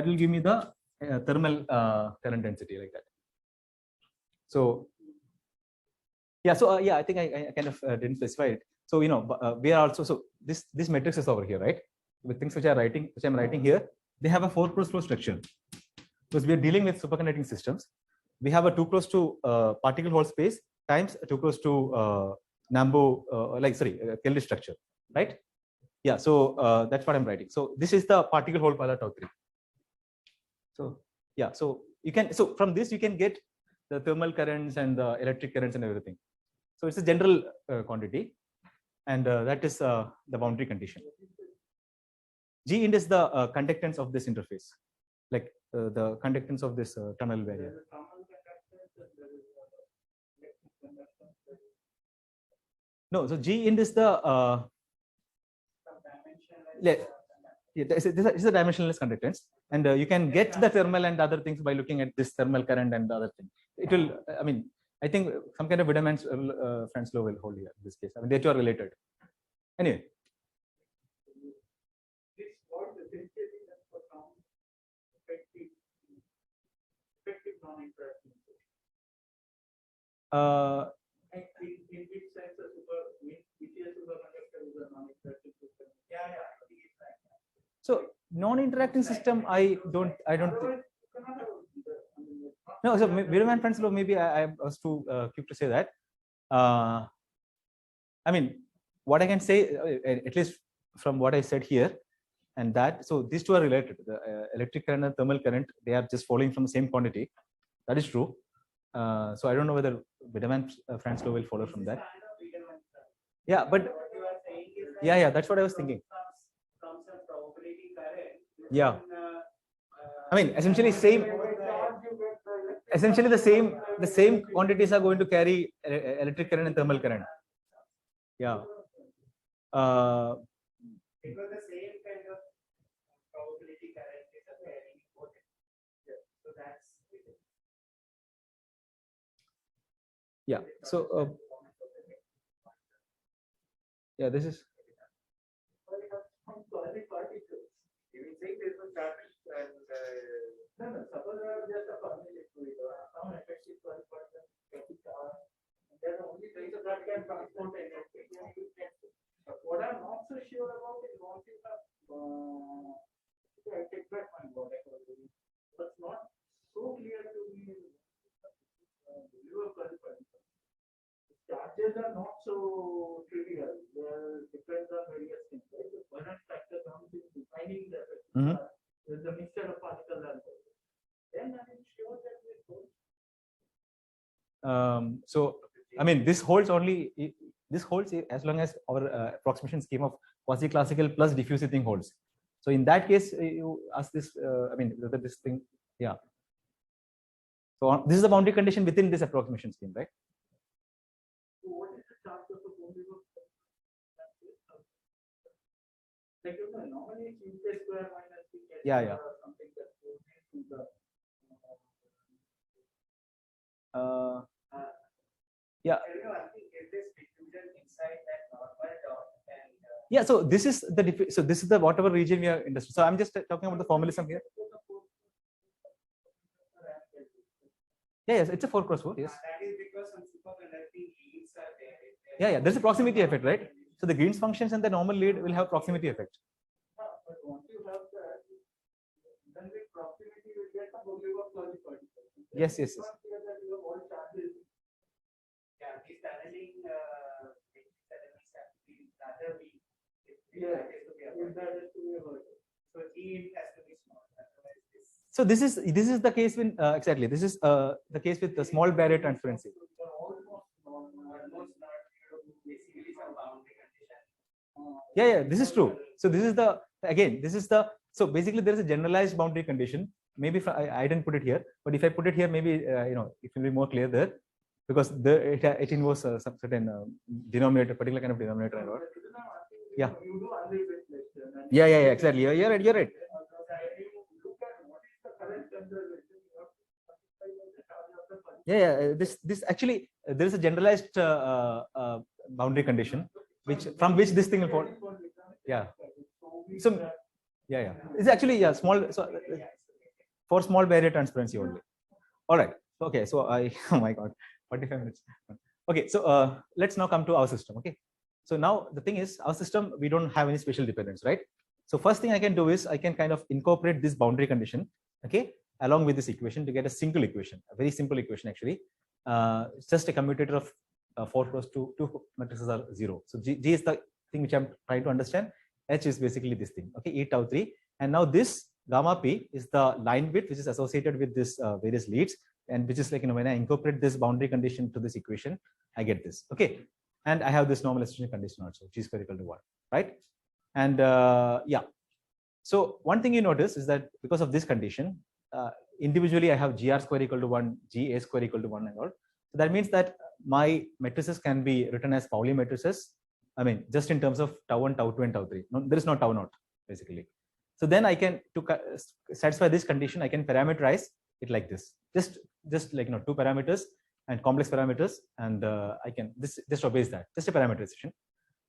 will give me the thermal current density, like that. So yeah, so yeah, I think I kind of didn't specify it. So we are also, so this matrix is over here, right? With things which I'm writing here, they have a 4 cross flow structure. Because we are dealing with superconducting systems, we have a 2 cross 2 particle hole space times 2 cross 2 Nambu Kelly structure, right? Yeah, so that's what I'm writing. So this is the particle hole pilot tau 3. So yeah, so you can, so from this you can get the thermal currents and the electric currents and everything. So it's a general quantity, and that is the boundary condition. G int is the conductance of this interface, like the conductance of this tunnel barrier. No, so G int is the this is a dimensionless conductance, and you can get the thermal and other things by looking at this thermal current and other thing. It will, I mean, I think some kind of Wiedemann-Franz law will hold here in this case. I mean, they two are related. Anyway. This was essentially for some effective non-interacting system. In which sense a superconductor is a non-interacting system? Yeah. So non-interacting system, I don't. No, so Wiedemann-Franz law, maybe I was too quick to say that. I mean, what I can say, at least from what I said here, and that, so these two are related. The electric current and thermal current, they are just following from the same quantity. That is true. So I don't know whether Wiedemann-Franz law will follow from that. Yeah, but yeah, that's what I was thinking. Yeah, I mean, essentially the same quantities are going to carry electric current and thermal current. Yeah. Because the same kind of probability current is very important. So that's yeah. So yeah, this is. Suppose just a formula some effective 12%, there's only trace of that can transport energy. What I'm not so sure about is what you have I take back my word, but not so clear to me. Charges are not so trivial. They depend on various things. Right? The Coulomb factor comes in defining the effect. There's a mixture of particles and then I'm sure that we hold. So I mean, this holds as long as our approximation scheme of quasi-classical plus diffusive thing holds. So in that case, you ask this. I mean, whether this thing, yeah. So this is the boundary condition within this approximation scheme, right? So what is the chance of a boundary? Like normally it's U K square minus C K Yeah. Something that goes into the yeah. I think it is diffusion inside that normal dot and yeah. So this is the whatever region we are interested. So I'm just talking about the formalism here. Yes, it's a 4 cross 4. Yes. that is because some superconducting leads are there. Yeah. There's a proximity effect, right? So the Green's functions and the normal lead will have proximity effect. but once you have that, then with proximity you get a volume of quasi-particle. Yes. That you have all charges. Yeah, this tunneling rather weak. Yeah, if that is to be avoided. So G has to be small. Otherwise, this. So this is the case when exactly this is the case with the small barrier transparency. Almost not basically some boundary condition. Yeah, this is true. So this is so basically there is a generalized boundary condition. Maybe if I didn't put it here, but if I put it here, maybe it will be more clear there, because it involves some certain denominator, particular kind of denominator and all. Yeah. You do unrelated. Yeah, exactly. You're right. Look at what is the current conservation. Yeah. This actually there is a generalized boundary condition from which this thing will fall. Yeah. So yeah. It's actually small. So for small barrier transparency only. All right. Okay, so oh my God, 45 minutes. Okay, so let's now come to our system. Okay, so now the thing is, our system, we don't have any special dependence, right? So first thing I can do is I can kind of incorporate this boundary condition, okay, along with this equation to get a single equation, a very simple equation actually. It's just a commutator of 4 cross 2, two matrices are 0. So G is the thing which I'm trying to understand. H is basically this thing, okay, E tau 3. And now this gamma P is the line width which is associated with this various leads, and which is like, when I incorporate this boundary condition to this equation, I get this, okay. And I have this normalization condition also, G square equal to 1, right? And yeah, so one thing you notice is that because of this condition, individually I have GR square equal to 1, GA square equal to 1 and all. So that means that my matrices can be written as Pauli matrices. I mean, just in terms of tau 1, tau 2, and tau 3. No, there is no tau naught basically. So then I can, to satisfy this condition, I can parameterize it like this. Just like, 2 parameters and complex parameters, and I can, this just obeys that, just a parameterization.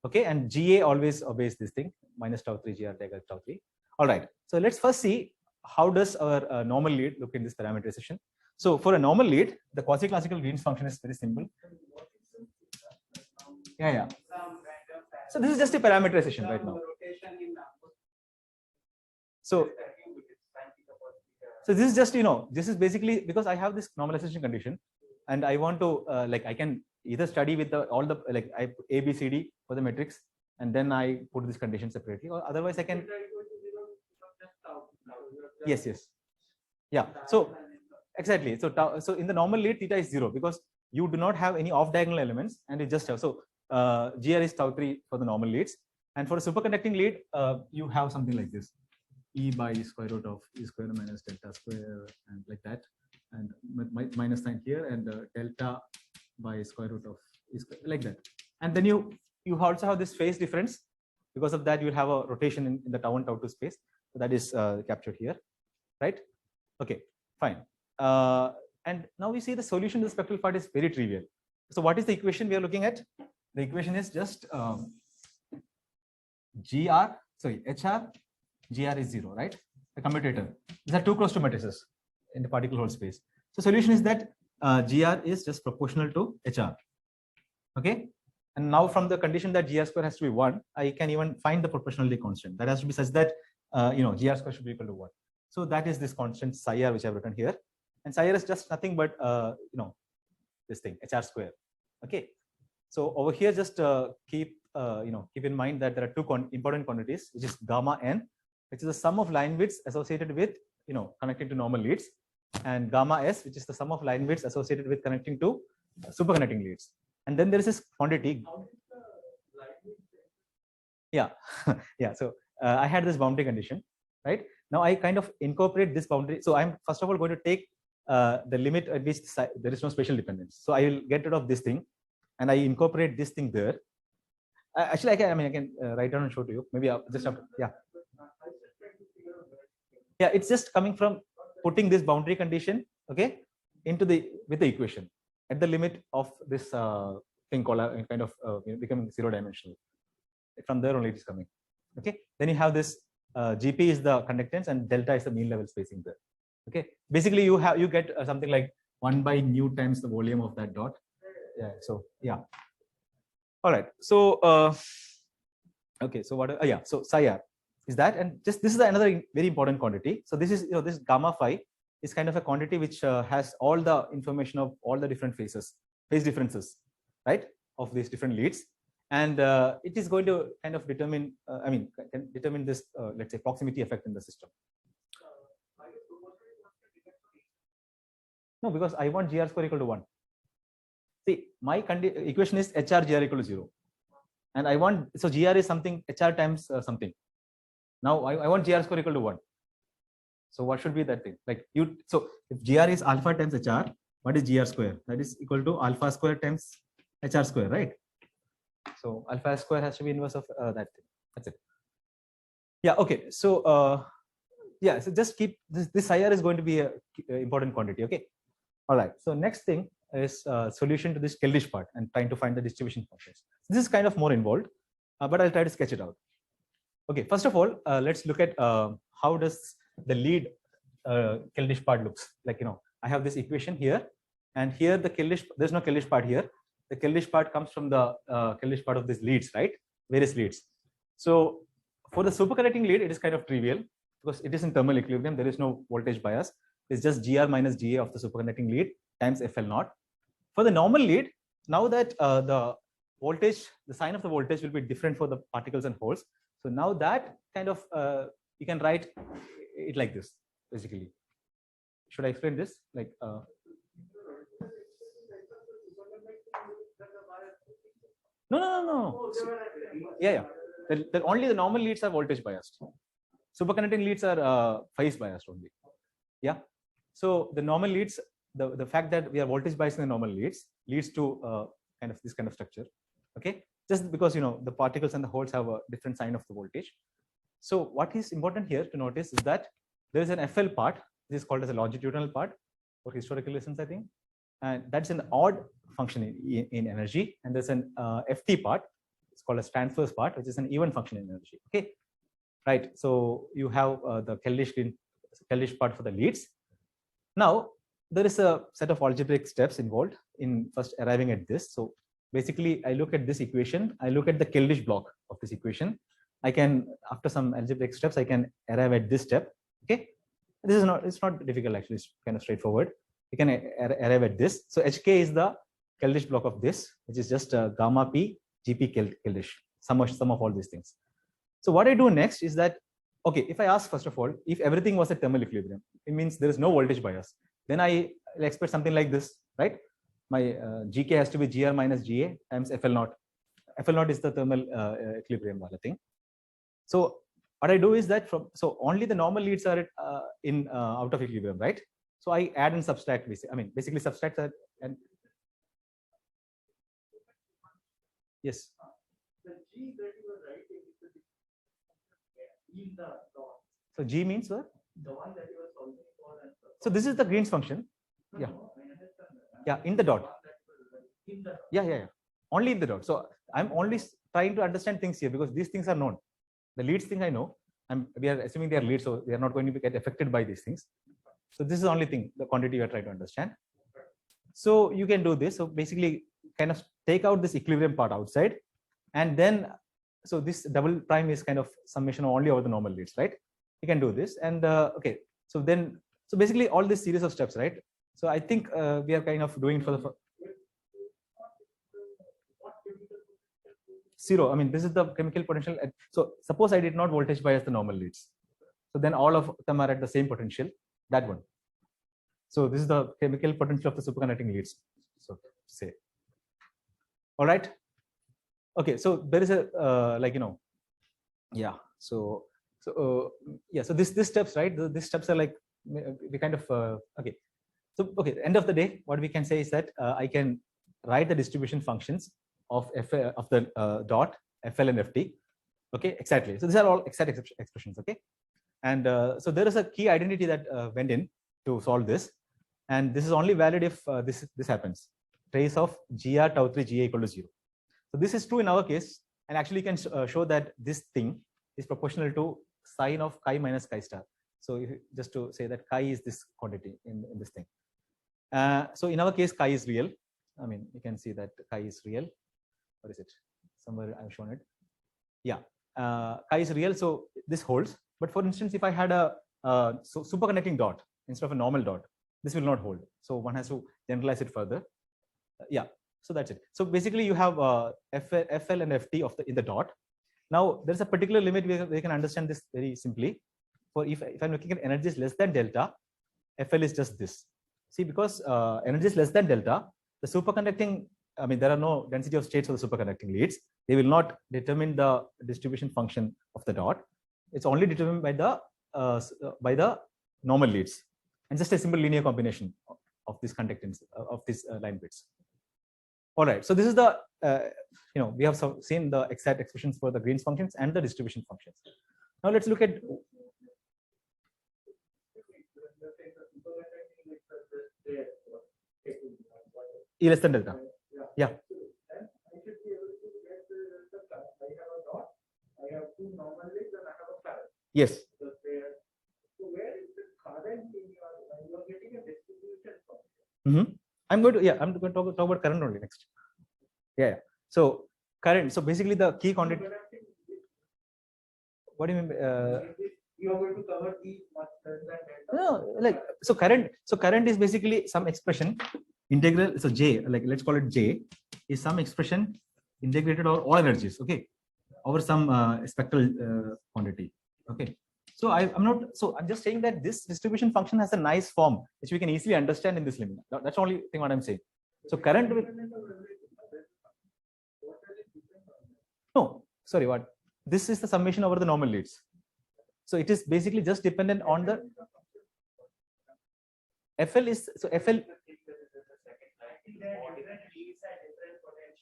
Okay, and GA always obeys this thing, minus tau 3 GR dagger tau 3. All right, so let's first see how does our normal lead look in this parameterization. So for a normal lead, the quasi-classical Green's function is very simple. Yeah. So this is just a parameterization right now. So this is just, this is basically because I have this normalization condition, and I want to like, I can either study with all the like I A, B, C, D for the matrix, and then I put this condition separately, or otherwise I can. Yes. Yeah. So exactly. So in the normal lead, theta is 0 because you do not have any off diagonal elements, and you just have, so GR is tau 3 for the normal leads, and for a superconducting lead, you have something like this. E by square root of E square minus delta square, and like that, and minus sign here, and delta by square root of E square, like that. And then you also have this phase difference. Because of that, you have a rotation in the tau 1, tau 2 space. So that is captured here, right? Okay, fine. And now we see the solution to the spectral part is very trivial. So what is the equation we are looking at? The equation is just HR, GR is 0, right? The commutator. These are 2 cross 2 matrices in the particle whole space. So solution is that GR is just proportional to HR. Okay. And now from the condition that GR square has to be 1, I can even find the proportionality constant. That has to be such that GR square should be equal to 1. So that is this constant psi r which I've written here. And psi r is just nothing but this thing, HR square. Okay. So over here, just keep in mind that there are 2 important quantities, which is gamma n, which is the sum of line widths associated with connecting to normal leads, and gamma s, which is the sum of line widths associated with connecting to superconducting leads. And then there is this quantity. Yeah, yeah. So I had this boundary condition, right? Now I kind of incorporate this boundary. So I'm first of all going to take the limit at which there is no spatial dependence. So I will get rid of this thing, and I incorporate this thing there. Actually, I can write down and show to you. Maybe I'll just after. Yeah. Yeah, it's just coming from putting this boundary condition, okay, into with the equation at the limit of this thing called kind of becoming 0-dimensional. From there only it is coming. Okay. Then you have this GP is the conductance and delta is the mean level spacing there. Okay. Basically, you get something like 1 by nu times the volume of that dot. Yeah. So yeah. All right. So okay. So what? Yeah. So psi r is that, and just this is another very important quantity. So this is this gamma phi is kind of a quantity which has all the information of all the different phase differences, right, of these different leads, and it is going to kind of determine, can determine this let's say proximity effect in the system. No, because I want GR square equal to 1. See, my equation is HR GR equal to 0, and I want, so GR is something HR times something. Now I want GR square equal to 1. So what should be that thing? Like so if GR is alpha times HR, what is GR square? That is equal to alpha square times HR square, right? So alpha square has to be inverse of that thing. That's it. Yeah. Okay. So yeah. So just keep this psi r is going to be a important quantity. Okay. All right. So next thing is solution to this Keldysh part and trying to find the distribution functions. This is kind of more involved, but I'll try to sketch it out. Okay. First of all, let's look at how does the lead Keldysh part looks like. I have this equation here, And here the Keldysh, there's no Keldysh part here. The Keldysh part comes from the Keldysh part of these leads, right? Various leads. So for the superconducting lead, it is kind of trivial because it is in thermal equilibrium. There is no voltage bias. It's just GR minus GA of the superconducting lead times FL naught. For the normal lead, now that the voltage, the sign of the voltage will be different for the particles and holes. So now that kind of, you can write it like this, basically. Should I explain this? Like, no. Yeah. Only the normal leads are voltage biased. Superconducting leads are phase biased only. Yeah. So the normal leads, the fact that we are voltage biased in the normal leads to kind of this kind of structure. Okay. Just because the particles and the holes have a different sign of the voltage. So what is important here to notice is that there is an FL part. This is called as a longitudinal part for historical reasons, I think, and that's an odd function in energy. And there's an FT part. It's called as transverse part, which is an even function in energy. Okay, right. So you have the Keldysh part for the leads. Now there is a set of algebraic steps involved in first arriving at this. So basically, I look at this equation. I look at the Keldysh block of this equation. I can, after some algebraic steps, I can arrive at this step. Okay, this is not, it's not difficult actually. It's kind of straightforward. You can arrive at this. So HK is the Keldysh block of this, which is just gamma P GP Keldysh, sum of all these things. So what I do next is that, okay, if I ask first of all, if everything was at thermal equilibrium, it means there is no voltage bias. Then I expect something like this, right? My GK has to be GR minus GA times FL naught. FL naught is the thermal equilibrium thing. So what I do is that so only the normal leads are out of equilibrium, right? So I add and subtract. Basically subtract that and yes. The G that you were writing is the dot. So G means what? The one that you were solving for. So this is the Green's function. Yeah. Yeah, in the dot. Yeah. Only in the dot. So I'm only trying to understand things here because these things are known. The leads thing I know, we are assuming they are leads, so they are not going to get affected by these things. So this is the only thing, the quantity you are trying to understand. So you can do this. So basically, kind of take out this equilibrium part outside, and then so this double prime is kind of summation only over the normal leads, right? You can do this, and okay. So basically all this series of steps, right? So I think we are kind of doing for the zero. This is the chemical potential. So suppose I did not voltage bias the normal leads. So then all of them are at the same potential, that one. So this is the chemical potential of the superconducting leads. So say, all right. Okay, so there is a yeah. So this steps, right? These steps are like we kind of okay. So okay, end of the day, what we can say is that I can write the distribution functions of the dot FL and FT. Okay, exactly. So these are all exact expressions. Okay, and so there is a key identity that went in to solve this, and this is only valid if this happens. Trace of GR tau 3 GA equal to 0. So this is true in our case, and actually you can show that this thing is proportional to sine of chi minus chi star. So just to say that chi is this quantity in this thing. So in our case, chi is real. You can see that chi is real. What is it? Somewhere I've shown it. Yeah, chi is real. So this holds. But for instance, if I had a superconducting dot instead of a normal dot, this will not hold. So one has to generalize it further. Yeah. So that's it. So basically, you have FL and FT in the dot. Now there's a particular limit we can understand this very simply. For if I'm looking at energies less than delta, FL is just this. See, because energy is less than delta, the superconducting, there are no density of states for the superconducting leads. They will not determine the distribution function of the dot. It's only determined by the normal leads, and just a simple linear combination of this conductance of these line bits. All right. So this is the we have seen the exact expressions for the Green's functions and the distribution functions. Now let's look at E less than delta. Yeah. I should be able to get the class. I have a dot, I have two normal leads, and I have a current. Yes. So where is the current in you are getting a distribution function? I'm going to talk about current only next. Yeah. So current. So basically the key quantity. What do you mean? You are going to cover E much less than delta. No, like so current. So current is basically some expression integral. So J, like let's call it J, is some expression integrated over all energies. Okay, over some spectral quantity. Okay. So I'm not. So I'm just saying that this distribution function has a nice form which we can easily understand in this limit. That's the only thing what I'm saying. So current will. No, sorry. What? This is the summation over the normal leads. So it is basically just dependent on the FL is so FL.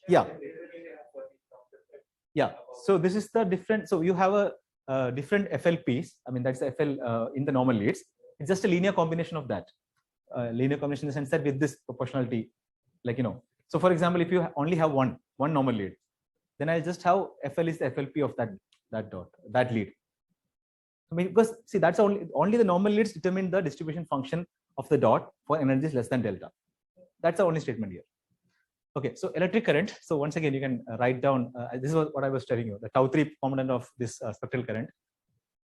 Yeah. Yeah. So this is the different. So you have a different FLPs. I mean that's the FL in the normal leads. It's just a linear combination of that. Linear combination in the sense that with this proportionality, like So for example, if you only have one normal lead, then I'll just have FL is the FLP of that lead. Because see that's only the normal leads determine the distribution function of the dot for energies less than delta. That's the only statement here. Okay, so electric current. So once again, you can write down. This is what I was telling you. The tau 3 component of this spectral current.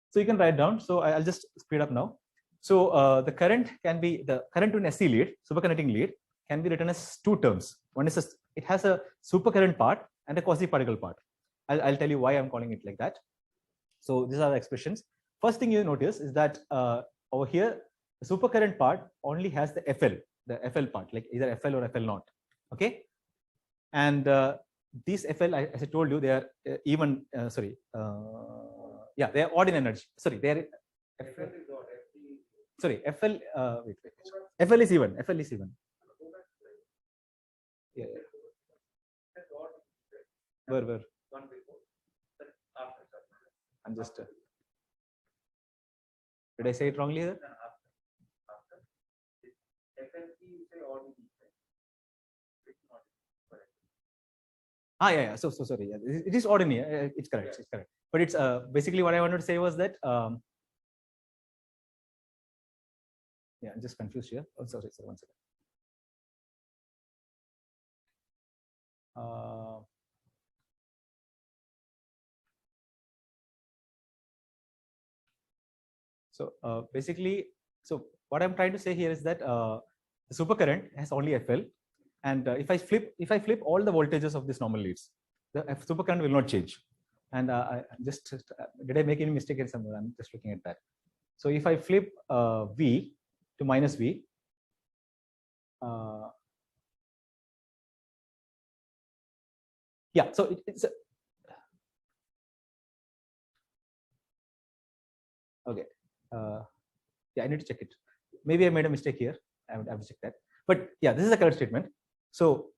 So you can write down. So I'll just speed up now. So the current can be the current to an SC lead, superconducting lead, can be written as two terms. One is it has a supercurrent part and a quasi-particle part. I'll tell you why I'm calling it like that. So these are the expressions. First thing you notice is that over here, the supercurrent part only has the FL part, like either FL or FL naught. Okay, and these FL, as I told you, they are even. Yeah, they are odd in energy. Sorry, they are. Sorry, FL. Wait. FL is even. FL is even. Yeah. Where? I'm just. Did I say it wrongly here? Yeah. So sorry. Yeah, it is ordinary. It's correct. It's correct. But it's basically what I wanted to say was that. Yeah, I'm just confused here. Oh, sorry. 1 second. So basically, so what I'm trying to say here is that the supercurrent has only FL, and if I flip all the voltages of these normal leads, the supercurrent will not change. And I just did I make any mistake here somewhere? I'm just looking at that. So if I flip V to minus V, yeah. So it's okay. Yeah, I need to check it. Maybe I made a mistake here. I have to check that. But yeah, this is the correct statement. So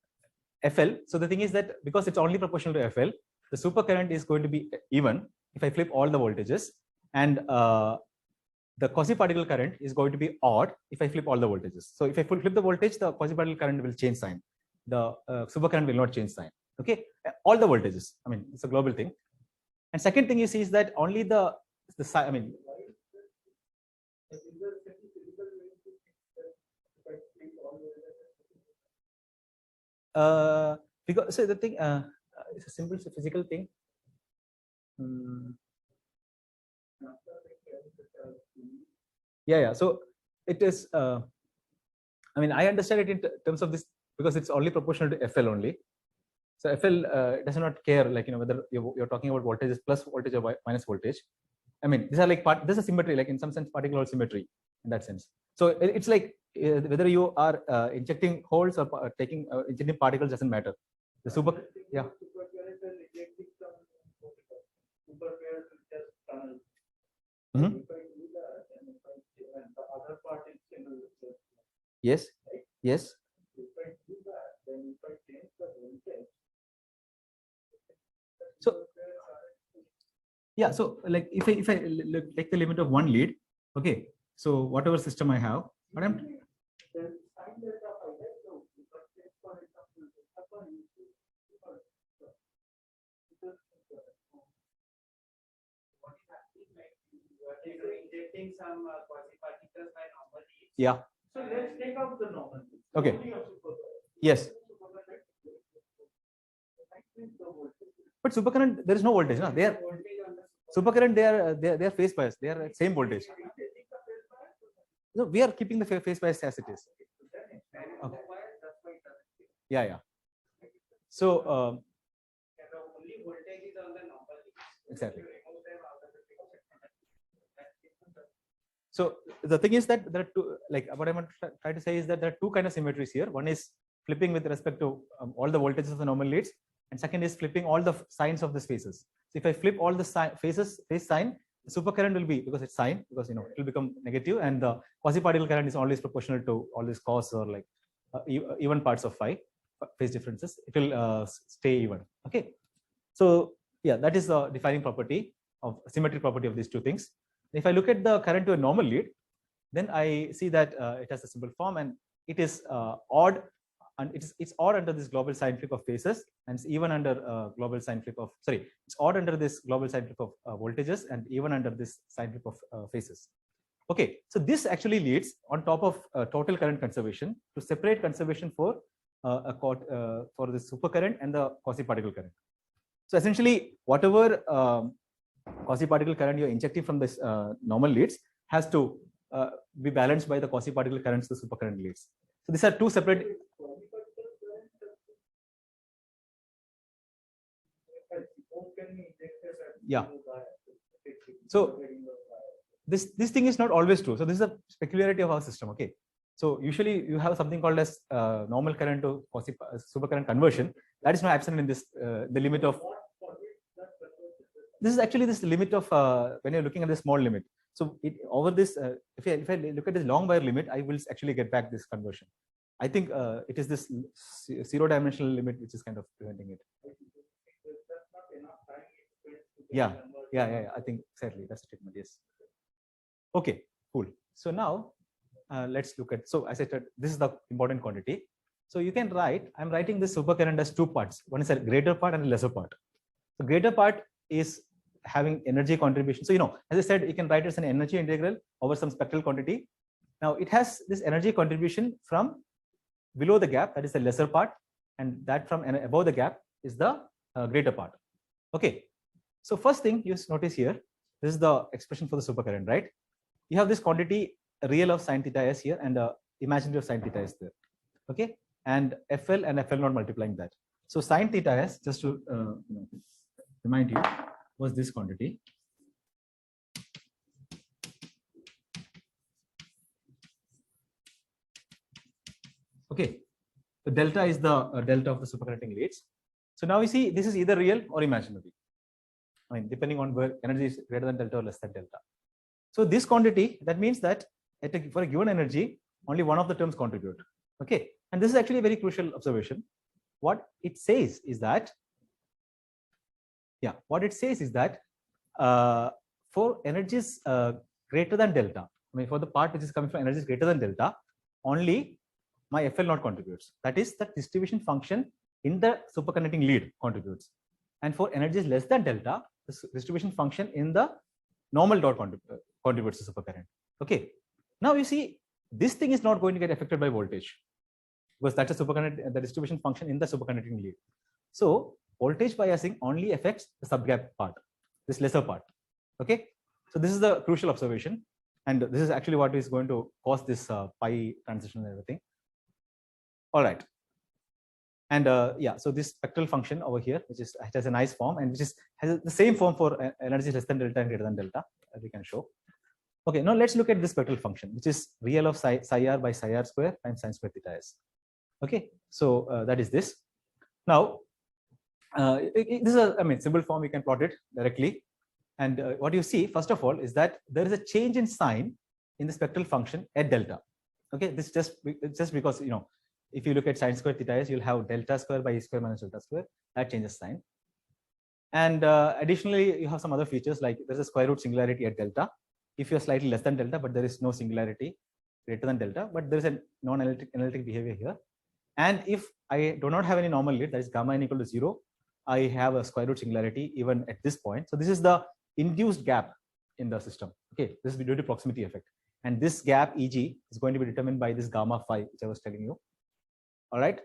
FL. So the thing is that because it's only proportional to FL, the supercurrent is going to be even if I flip all the voltages, and the quasi-particle current is going to be odd if I flip all the voltages. So if I flip the voltage, the quasi-particle current will change sign. The supercurrent will not change sign. Okay, all the voltages. I mean, it's a global thing. And second thing you see is that only the I mean. Because so the thing it's a simple physical thing. Yeah. So it is. I mean, I understand it in terms of this because it's only proportional to FL only. So FL does not care whether you're talking about voltages plus voltage or minus voltage. I mean, these are like this is symmetry, like in some sense particular symmetry in that sense. So it's like whether you are injecting holes or taking injecting particles doesn't matter. The yeah. Yes. Yes. So yeah, so like if I take the limit of one lead, okay. So whatever system I have, what I'm injecting some quasi-particles by normal leads. yeah. So let's take out the normal. Okay. Yes. But supercurrent, there is no voltage. No? They are supercurrent. They are phase bias. They are at same voltage. No, we are keeping the phase bias as it is. Okay. Yeah, yeah. So The only voltage is on the normal leads. exactly. If you remove them out of the picture, So the thing is that there are two, like what I'm trying to say is that there are two kind of symmetries here. One is flipping with respect to all the voltages of the normal leads, and second is flipping all the signs of the phases. So if I flip all the phase sign, the supercurrent will be, because it's sign, because it will become negative, and the quasi-particle current is always proportional to all these cos or like even parts of phi phase differences. It will stay even. Okay. So yeah, that is the defining property of symmetry property of these two things. If I look at the current to a normal lead, then I see that it has a simple form, and it is odd, and it's odd under this global sign flip of phases, and it's even under global sign flip of it's odd under this global sign flip of voltages, and even under this sign flip of phases. Okay, so this actually leads on top of total current conservation to separate conservation for the supercurrent and the quasi-particle current. So essentially, whatever quasi-particle current you're injecting from this normal leads has to be balanced by the quasi-particle currents the supercurrent leads. So these are two separate. Yeah. So this thing is not always true. So this is a peculiarity of our system. Okay. So usually you have something called as normal current to supercurrent conversion. That is not absent in this the limit of. This is actually this limit of when you're looking at the small limit. So over this, if I look at this long wire limit, I will actually get back this conversion. I think it is this zero-dimensional limit which is kind of preventing it. Yeah. I think exactly that's the statement. Yes. Okay. Cool. So now let's look at. So as I said, this is the important quantity. So you can write. I'm writing this supercurrent as two parts. One is a greater part and a lesser part. The greater part is having energy contribution. So as I said, you can write it as an energy integral over some spectral quantity. Now it has this energy contribution from below the gap, that is the lesser part, and that from above the gap is the greater part. Okay. So first thing you notice here, this is the expression for the supercurrent, right? You have this quantity real of sine theta s here and imaginary of sine theta s there. Okay, and FL and FL not multiplying that. So sine theta s, just to remind you, was this quantity. Okay, so delta is the delta of the superconducting leads. So now we see this is either real or imaginary. I mean, depending on where energy is greater than delta or less than delta. So this quantity, that means that for a given energy, only one of the terms contribute. Okay, and this is actually a very crucial observation. What it says is that, for energies greater than delta, I mean, for the part which is coming from energies greater than delta, only my FL not contributes. That is, the distribution function in the superconducting lead contributes. And for energies less than delta, the distribution function in the normal dot contributes to supercurrent. Okay. Now you see, this thing is not going to get affected by voltage because that's a superconducting, the distribution function in the superconducting lead. So voltage biasing only affects the subgap part, this lesser part. Okay. So this is the crucial observation, and this is actually what is going to cause this pi transition and everything. All right. And so this spectral function over here, which has a nice form and which has the same form for energy less than delta and greater than delta, as we can show. Okay, now let's look at this spectral function, which is real of psi r by psi r square times sine square theta s. Okay, so that is this. Now, this is a simple form. You can plot it directly, and what you see first of all is that there is a change in sign in the spectral function at delta. Okay, this just because if you look at sine square theta s, you'll have delta square by e square minus delta square. That changes sign. And additionally, you have some other features like there's a square root singularity at delta. If you're slightly less than delta, but there is no singularity greater than delta, but there is a non-analytic behavior here. And if I do not have any normal lead, that is gamma n equal to 0, I have a square root singularity even at this point. So this is the induced gap in the system. Okay, this is due to proximity effect. And this gap Eg is going to be determined by this gamma phi, which I was telling you. All right.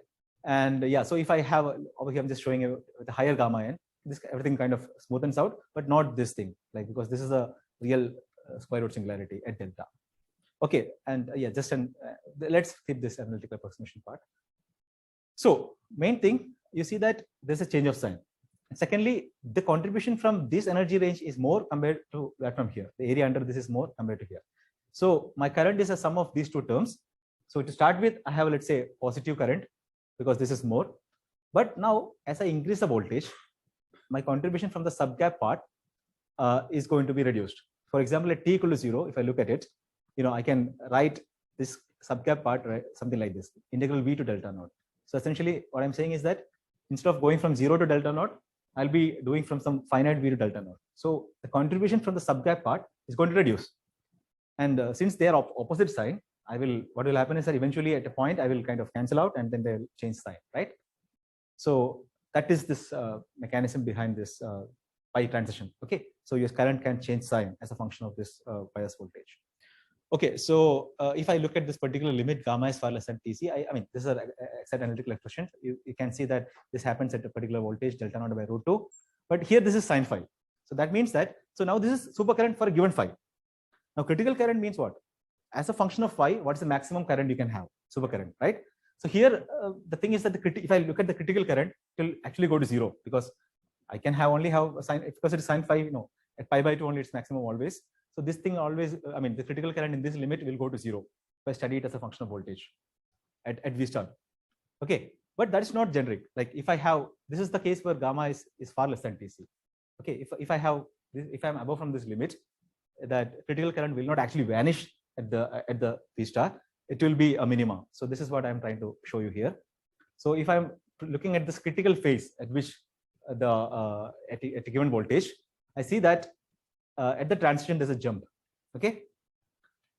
And yeah, so if I have over here, I'm just showing you with a higher gamma n, this everything kind of smoothens out, but not this thing, like because this is a real square root singularity at delta. Okay, and yeah, just let's keep this analytical approximation part. So main thing, you see that there's a change of sign. Secondly, the contribution from this energy range is more compared to that from here. The area under this is more compared to here. So my current is a sum of these two terms. So to start with, I have, let's say, positive current because this is more. But now, as I increase the voltage, my contribution from the subgap part is going to be reduced. For example, at t equal to 0, if I look at it, I can write this subgap part, right, something like this, integral v to delta naught. So essentially, what I'm saying is that instead of going from 0 to delta naught, I'll be doing from some finite v to delta naught. So the contribution from the subgap part is going to reduce. And since they are opposite sign, what will happen is that eventually at a point I will kind of cancel out and then they'll change sign, right? So that is this mechanism behind this pi transition. Okay, so your current can change sign as a function of this bias voltage. Okay, so if I look at this particular limit, gamma is far less than Tc, I mean, this is an exact analytical expression. You can see that this happens at a particular voltage, delta naught by root 2. But here this is sine phi. So that means that, so now this is supercurrent for a given phi. Now critical current means what? As a function of phi, what's the maximum current you can have? Supercurrent, right? So here, the thing is that if I look at the critical current, it will actually go to 0 because I can only have a sine, because it is sine phi, at pi by 2 only it's maximum always. So this thing always, I mean, the critical current in this limit will go to 0 if I study it as a function of voltage at V star. Okay, but that is not generic. Like if I have, this is the case where gamma is far less than Tc. Okay, if I have this, if I'm above from this limit, that critical current will not actually vanish at the V star. It will be a minima. So this is what I'm trying to show you here. So if I'm looking at this critical phase at which at a given voltage, I see that at the transition there's a jump. Okay,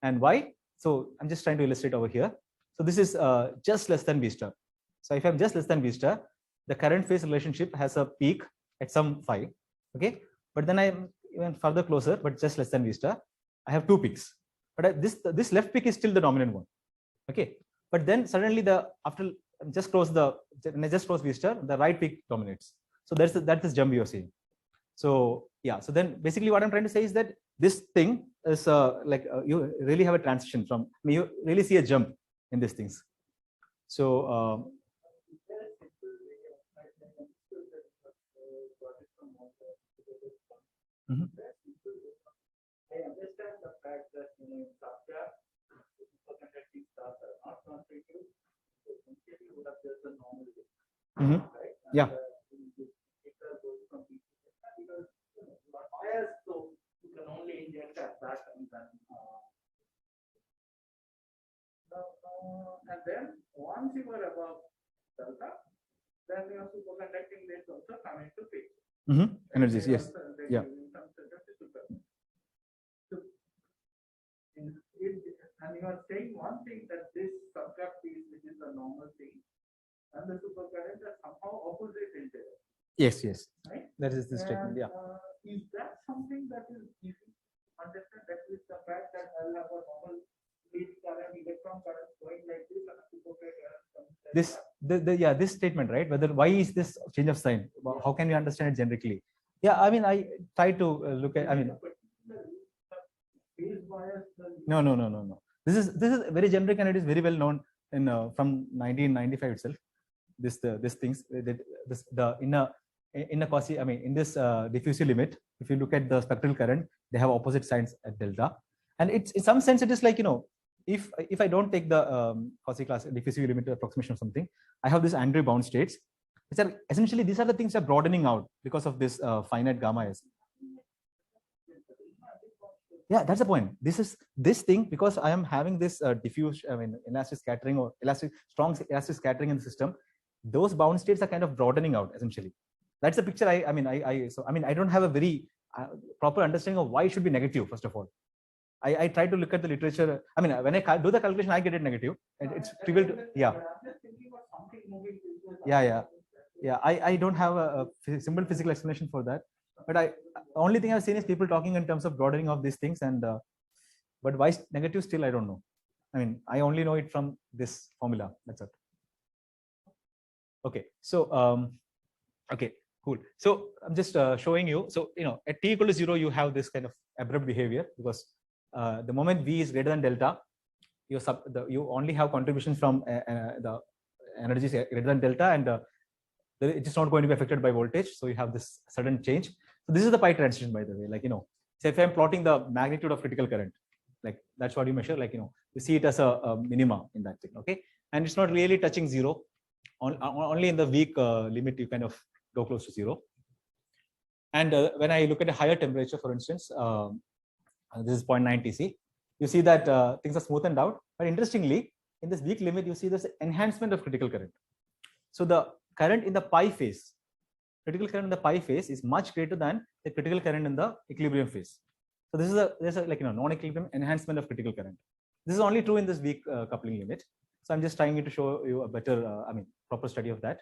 and why? So I'm just trying to illustrate over here. So this is just less than V star. So if I'm just less than V star, the current phase relationship has a peak at some phi. Okay, but then I'm even further closer, but just less than V star, I have two peaks. But this left peak is still the dominant one. Okay, but then suddenly after just close V star, the right peak dominates. So that's this jump you're seeing. So yeah, so then basically what I'm trying to say is that this thing is you really have a transition from, I mean, you really see a jump in these things. So I understand the fact that in subgap, superconducting stars are not constitutive. Essentially, would have just a normal way, right? And, yeah. Because you are biased, so you can only inject at that and then. And then once you are above delta, then your superconducting rates also come into phase. Energies, yes. Yeah. And you are saying one thing that this subgap piece, which is the normal thing, and the supercurrent are somehow opposite each other. Yes. Right? That is the statement. Yeah. Is that something that is easy to understand? That is the fact that I will have a normal lead current, electron current going like this, and a supercurrent current. This statement, right? Why is this change of sign? How can we understand it generically? Yeah, I mean, I try to look at. I mean, no. This is very generic and it is very well known in from 1995 itself. This things in a quasi, I mean, in this diffusive limit, if you look at the spectral current, they have opposite signs at delta, and it's in some sense it is like, if I don't take the quasi-class diffusive limit approximation or something, I have this Andrew bound states, which are essentially, these are the things that are broadening out because of this finite gamma s. Yeah, that's the point. This thing, because I am having this diffuse, I mean, elastic scattering or strong elastic scattering in the system, those bound states are kind of broadening out essentially. That's the picture. I don't have a very proper understanding of why it should be negative. First of all, I try to look at the literature. I mean, when I do the calculation, I get it negative. It's trivial to, yeah. Yeah. I don't have a simple physical explanation for that. But the only thing I've seen is people talking in terms of broadening of these things, and but why negative still I don't know. I mean, I only know it from this formula. That's it. Okay, so okay, cool. So I'm just showing you. So at t equal to 0, you have this kind of abrupt behavior because the moment v is greater than delta, you only have contributions from the energies greater than delta, and it's just not going to be affected by voltage. So you have this sudden change. So this is the pi transition, by the way. Like say if I'm plotting the magnitude of critical current, like that's what you measure. Like you see it as a minima in that thing. Okay, and it's not really touching 0. Only in the weak limit you kind of go close to 0. And when I look at a higher temperature, for instance, this is 0.9 Tc, you see that things are smoothened out. But interestingly, in this weak limit, you see this enhancement of critical current. So the current in the pi phase, critical current in the pi phase is much greater than the critical current in the equilibrium phase. So this is a like non-equilibrium enhancement of critical current. This is only true in this weak coupling limit. So I'm just trying to show you a better, proper study of that.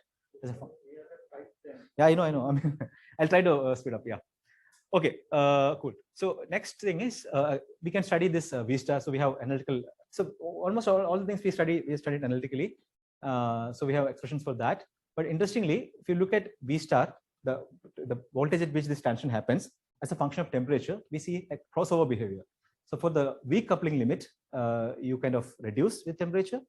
Yeah, I know. I mean, I'll try to speed up. Yeah. Okay. Cool. So next thing is we can study this V star. So we have analytical. So almost all the things we studied analytically. So we have expressions for that. But interestingly, if you look at V star, the voltage at which this transition happens as a function of temperature, we see a crossover behavior. So for the weak coupling limit, you kind of reduce with temperature.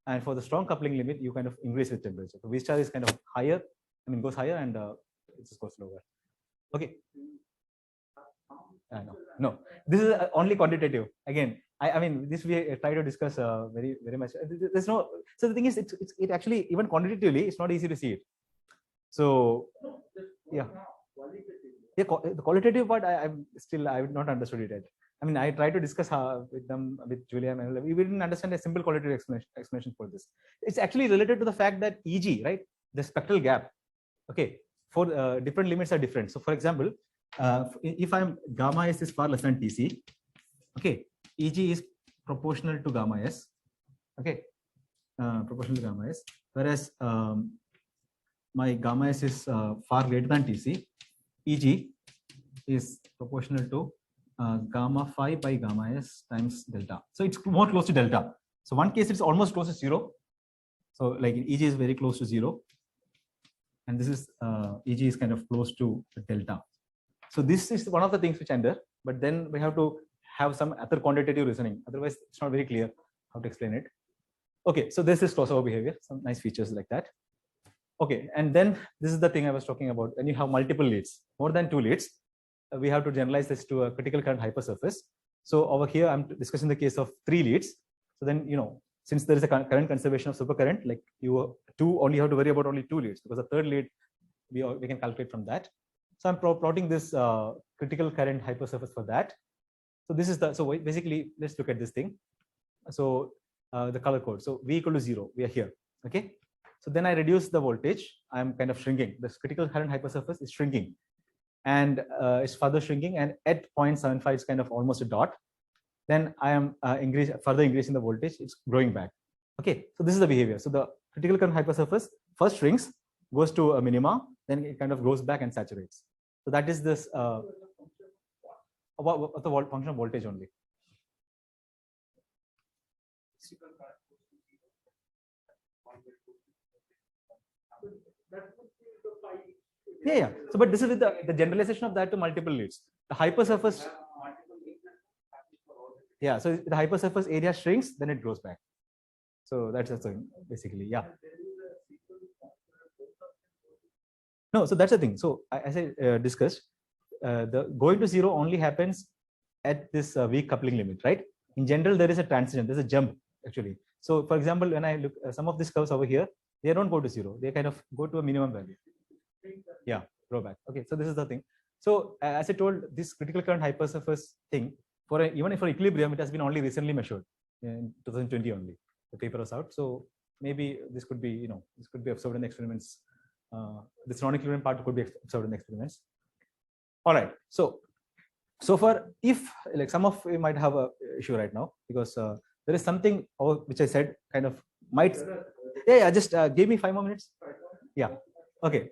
And for the strong coupling limit, you kind of increase with temperature. So V star is kind of higher, goes higher, and it just goes lower. Okay. No, this is only quantitative. Again, I mean, this we try to discuss very much. There's no. So the thing is, it actually even quantitatively, it's not easy to see it. So yeah, the qualitative part, I've not understood it yet. I mean, I tried to discuss with them, with Julia, and we didn't understand a simple qualitative explanation for this. It's actually related to the fact that EG, right, the spectral gap, okay, for different limits are different. So for example, if I'm gamma s is far less than Tc, okay, EG is proportional to gamma s, okay, proportional to gamma s, whereas my gamma s is far greater than Tc, EG is proportional to gamma phi by gamma s times delta. So it's more close to delta. So one case it's almost close to 0. So like EG is very close to 0. And this is EG is kind of close to delta. So this is one of the things which enter, but then we have to have some other quantitative reasoning. Otherwise, it's not very clear how to explain it. Okay, so this is crossover behavior, some nice features like that. Okay, and then this is the thing I was talking about. When you have multiple leads, more than 2 leads, we have to generalize this to a critical current hypersurface. So over here, I'm discussing the case of 3 leads. So then, since there is a current conservation of supercurrent, like you only have to worry about only 2 leads, because the third lead we can calculate from that. So I'm plotting this critical current hypersurface for that. So this is so basically, let's look at this thing. So the color code. So V equal to 0, we are here. Okay. So then I reduce the voltage. I'm kind of shrinking. This critical current hypersurface is shrinking, and it's further shrinking. And at 0.75, it's kind of almost a dot. Then I am further increasing the voltage. It's growing back. Okay. So this is the behavior. So the critical current hypersurface first shrinks, goes to a minima, then it kind of goes back and saturates. So that is this the function of voltage only. Yeah. So, but this is with the generalization of that to multiple leads. The hypersurface. Yeah. So the hypersurface area shrinks, then it grows back. So that's the thing, basically. Yeah. No, so that's the thing. So as I discussed, the going to 0 only happens at this weak coupling limit, right? In general, there is a transition, there's a jump actually. So for example, when I look some of these curves over here, they don't go to 0. They kind of go to a minimum value. Yeah, grow back. Okay, so this is the thing. So as I told, this critical current hypersurface thing, even for equilibrium, it has been only recently measured in 2020 only. The paper was out. So maybe this could be, this could be observed in experiments. This non-equilibrium part could be observed in experiments. All right. So far, if like some of you might have a issue right now, because there is something which I said kind of might. Yeah. Just give me 5 more minutes. Yeah. Okay.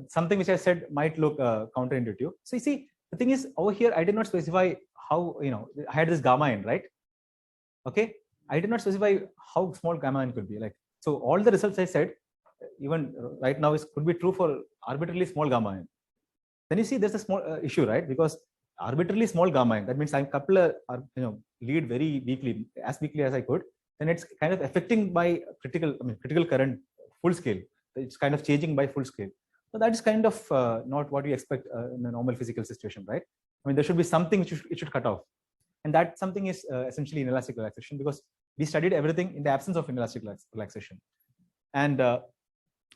Something which I said might look counterintuitive. So you see, the thing is over here, I did not specify how, I had this gamma n, right? Okay. I did not specify how small gamma n could be. Like, so all the results I said, even right now it could be true for arbitrarily small gamma n. Then you see there's a small issue, right? Because arbitrarily small gamma n, that means I couple a lead very weakly, as weakly as I could, then it's kind of affecting by critical current full scale. It's kind of changing by full scale. So that is kind of not what you expect in a normal physical situation, right? I mean, there should be something which it should cut off. And that something is essentially inelastic relaxation, because we studied everything in the absence of inelastic relaxation. And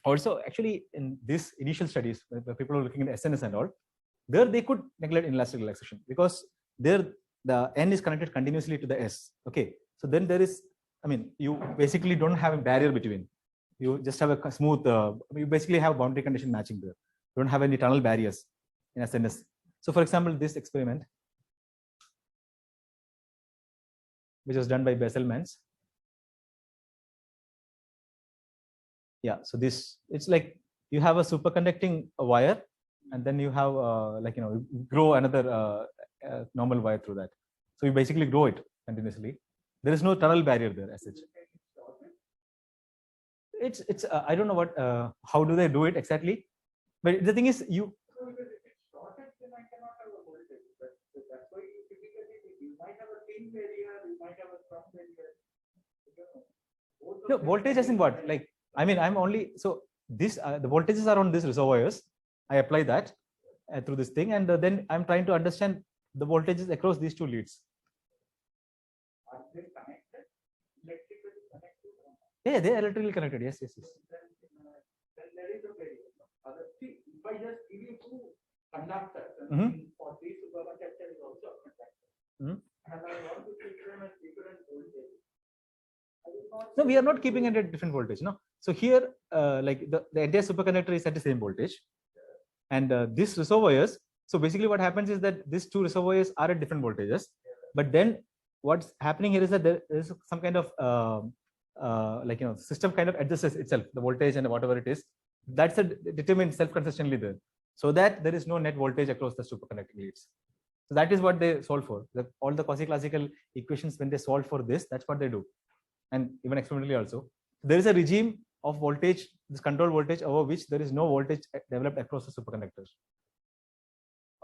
also, actually, in these initial studies, where people are looking at SNS and all, there they could neglect inelastic relaxation, because there the N is connected continuously to the S. Okay, so then there is, I mean, you basically don't have a barrier between. You just have a smooth, you basically have boundary condition matching there. You don't have any tunnel barriers in SNS. So for example, this experiment, which was done by Besselmans. Yeah, so this, it's like you have a superconducting wire, and then you have grow another normal wire through that. So you basically grow it continuously. There is no tunnel barrier there as such. It's I don't know what how do they do it exactly, but the thing is you. So if it's shorted, then I cannot have a voltage. But that's why you typically you might have a thin barrier, you might have a strong barrier. No, voltage as in what? Like, I mean, I'm only, so this the voltages are on these reservoirs. I apply that through this thing, and then I'm trying to understand the voltages across these two leads. Are they connected? Electrically connected? Yeah, they are electrically connected. Yes, yes, yes. Then there is a barrier. See, if I just give you two conductors, Mhm. for this superconductor is also a conductor, Mhm. and I want to keep them at different voltage. I will not No, we are not keeping it at different voltage. No. So here, like the entire superconductor is at the same voltage, and these reservoirs. So basically, what happens is that these two reservoirs are at different voltages. But then, what's happening here is that there is some kind of system kind of adjusts itself, the voltage and whatever it is. That's determined self-consistently there, so that there is no net voltage across the superconducting leads. So that is what they solve for. All the quasi-classical equations, when they solve for this, that's what they do. And even experimentally also, there is a regime of voltage, this control voltage, over which there is no voltage developed across the superconductors,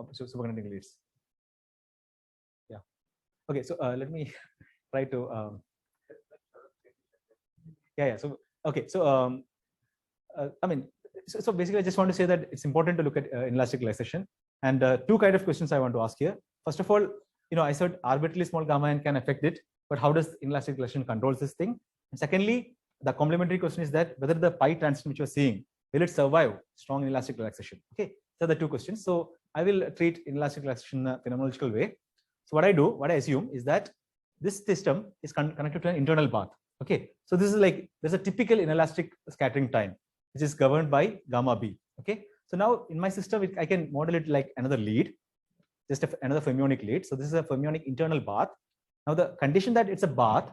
superconducting leads. Yeah. Okay, so let me try to. Yeah. So okay, so I mean, so basically, I just want to say that it's important to look at inelastic relaxation, and two kind of questions I want to ask here. First of all, I said arbitrarily small gamma n can affect it, but how does inelastic relaxation controls this thing? And secondly, the complementary question is that whether the pi transition which you're seeing, will it survive strong inelastic relaxation? Okay, so the two questions. So I will treat inelastic relaxation in a phenomenological way. So what I assume is that this system is connected to an internal path. Okay, so this is like, there's a typical inelastic scattering time, which is governed by gamma b. Okay, so now in my system, I can model it like another lead, just another fermionic lead. So this is a fermionic internal path. Now the condition that it's a bath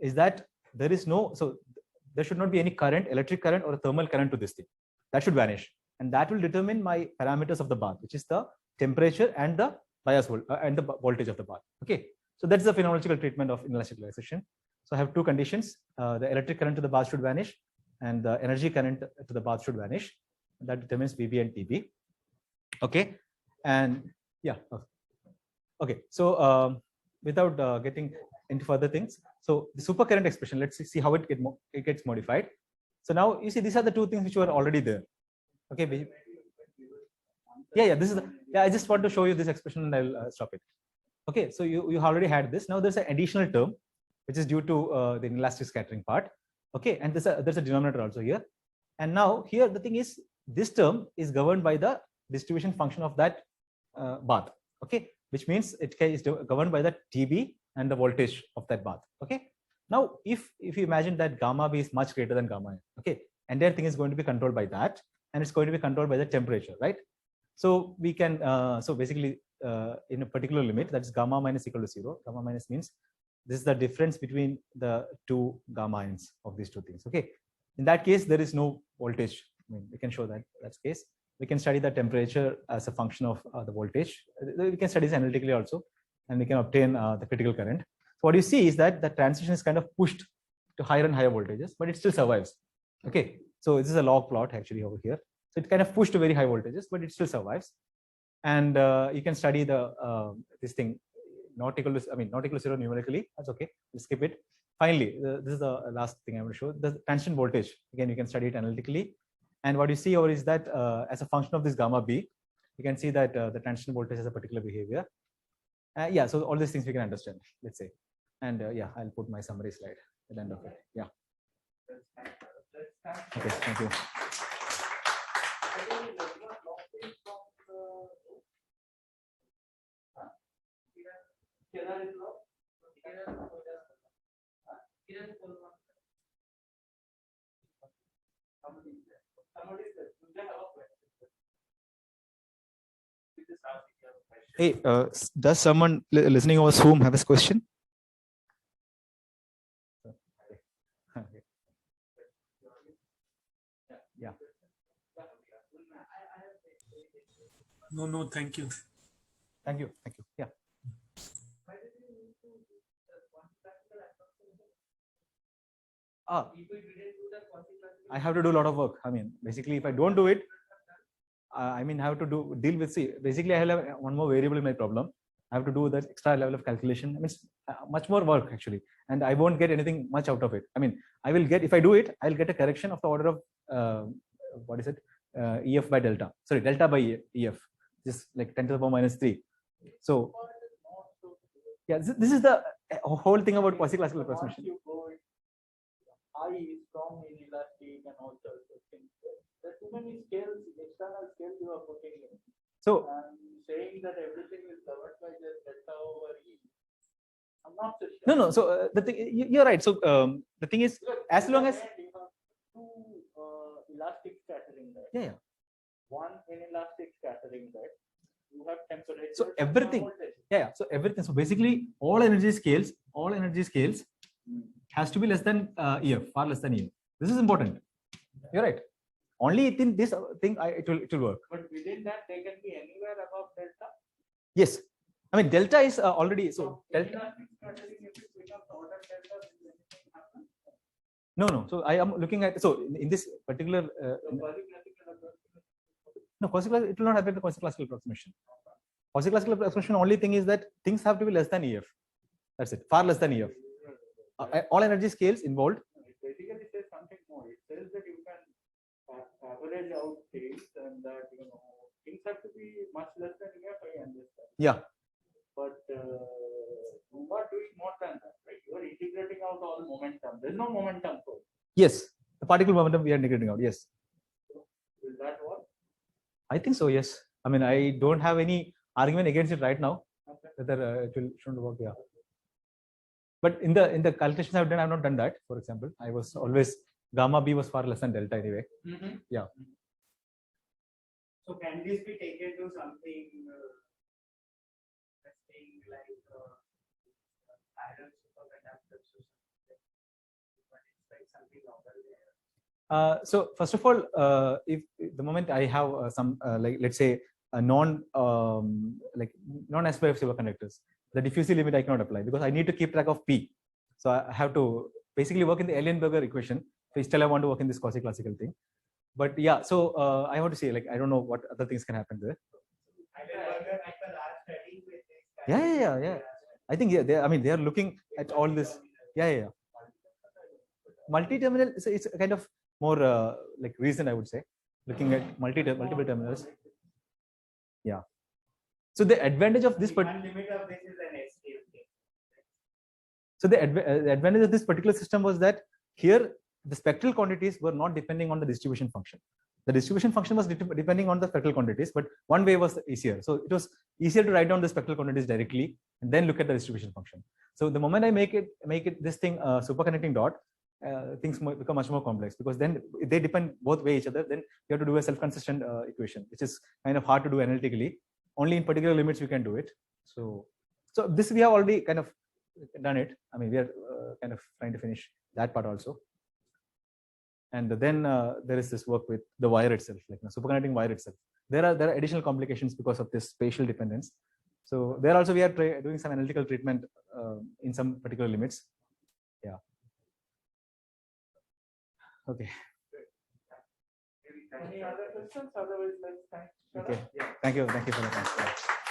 is that there is no, so there should not be any current, electric current or a thermal current to this thing. That should vanish, and that will determine my parameters of the bath, which is the temperature and the bias and the voltage of the bath. Okay, so that's the phenomenological treatment of inelastic relaxation. So I have two conditions: the electric current to the bath should vanish, and the energy current to the bath should vanish. That determines VB and TB. Okay, and yeah. Okay, so without getting into further things, so the supercurrent expression, let's see how it gets modified. So now you see these are the two things which were already there. Okay, this is I just want to show you this expression and I'll stop it. Okay, so you already had this. Now there's an additional term which is due to the inelastic scattering part. Okay, and there's a denominator also here. And now here the thing is, this term is governed by the distribution function of that bath. Okay, which means it is governed by the TB and the voltage of that bath. Okay, now if you imagine that gamma b is much greater than gamma n, okay, entire thing is going to be controlled by that, and it's going to be controlled by the temperature, right? So we can so basically in a particular limit, that's gamma minus equal to 0. Gamma minus means this is the difference between the two gamma n's of these two things. Okay, in that case there is no voltage. I mean, we can show that that's the case. We can study the temperature as a function of the voltage. We can study this analytically also, and we can obtain the critical current. So what you see is that the transition is kind of pushed to higher and higher voltages, but it still survives. Okay, So this is a log plot actually over here. So it kind of pushed to very high voltages, but it still survives. And you can study the this thing not equal to, not equal to 0 numerically. That's okay. We'll skip it. Finally, this is the last thing I want to show. The transition voltage. Again, you can study it analytically. And what you see over is that as a function of this gamma B, you can see that the transition voltage has a particular behavior. Yeah, so all these things we can understand, let's say. And yeah, I'll put my summary slide at the end of it. Yeah. Okay, thank you. Hey, does someone listening over Zoom have a question? Yeah. No, thank you. Thank you. Thank you. Yeah. I have to do a lot of work. I mean, basically, if I don't do it, I have to deal with, see, basically I have one more variable in my problem. I have to do that extra level of calculation. I mean, it's much more work actually, and I won't get anything much out of it. I mean, I will get, if I do it, I'll get a correction of the order of, what is it? EF by delta. Sorry, delta by EF. Just like 10 to the power minus 3. So, yeah, this is the whole thing about quasi-classical approximation. I is strong inelastic and all sorts of things. There are too many scales, external scales you are putting in. So, saying that everything is governed by just delta over E. I'm not so sure. No. So the thing, you're right. So the thing is, as long as you have two elastic scattering there. Yeah. One inelastic scattering there. You have temperature. So everything. Yeah. So everything. So basically, all energy scales has to be less than EF, far less than EF. This is important. You're right. Only in this thing it will work. But within that, they can be anywhere above delta. Yes. I mean, delta is already so delta. No. So I am looking at, so in this particular no, quasi-classical, it will not affect the quasi-classical approximation. Quasi-classical approximation, only thing is that things have to be less than EF. That's it, far less than EF. All energy scales involved. It basically says something more. It says that you can average out things and that things have to be much less than EF, I understand. Yeah. But you are doing more than that, right? You are integrating out all momentum. There's no momentum flow. Yes, the particle momentum we are integrating out. Yes. Will that work? I think so. Yes. I mean, I don't have any argument against it right now. Okay. Whether it shouldn't work. Yeah. But in the calculations I've done, I've not done that. For example, I was always gamma B was far less than delta anyway. Yeah. So can this be taken to something like iron superconductors or something? But it's like something longer there. So first of all, if the moment I have some like let's say a non-aspirative superconductors, the diffusivity limit I cannot apply because I need to keep track of P. So I have to basically work in the Eilenberger equation. So still I want to work in this quasi-classical thing. But yeah, so I want to say, like, I don't know what other things can happen there. Yeah. I think they are looking at all this. Yeah. Multi-terminal, it's a kind of more like reason, I would say, looking at multiple terminals. Yeah. So the advantage of this, One limit of this is an STM thing. So the advantage of this particular system was that here the spectral quantities were not depending on the distribution function. The distribution function was depending on the spectral quantities, but one way was easier. So it was easier to write down the spectral quantities directly and then look at the distribution function. So the moment I make it this thing superconducting dot, things become much more complex because then they depend both way each other. Then you have to do a self-consistent equation, which is kind of hard to do analytically. Only in particular limits we can do it. So this we have already kind of done it. I mean, we are kind of trying to finish that part also. And then there is this work with the wire itself, like the superconducting wire itself. There are additional complications because of this spatial dependence. So there also we are doing some analytical treatment in some particular limits. Yeah. Okay. Any other questions? Otherwise, let's thank. Okay. Thank you for the time.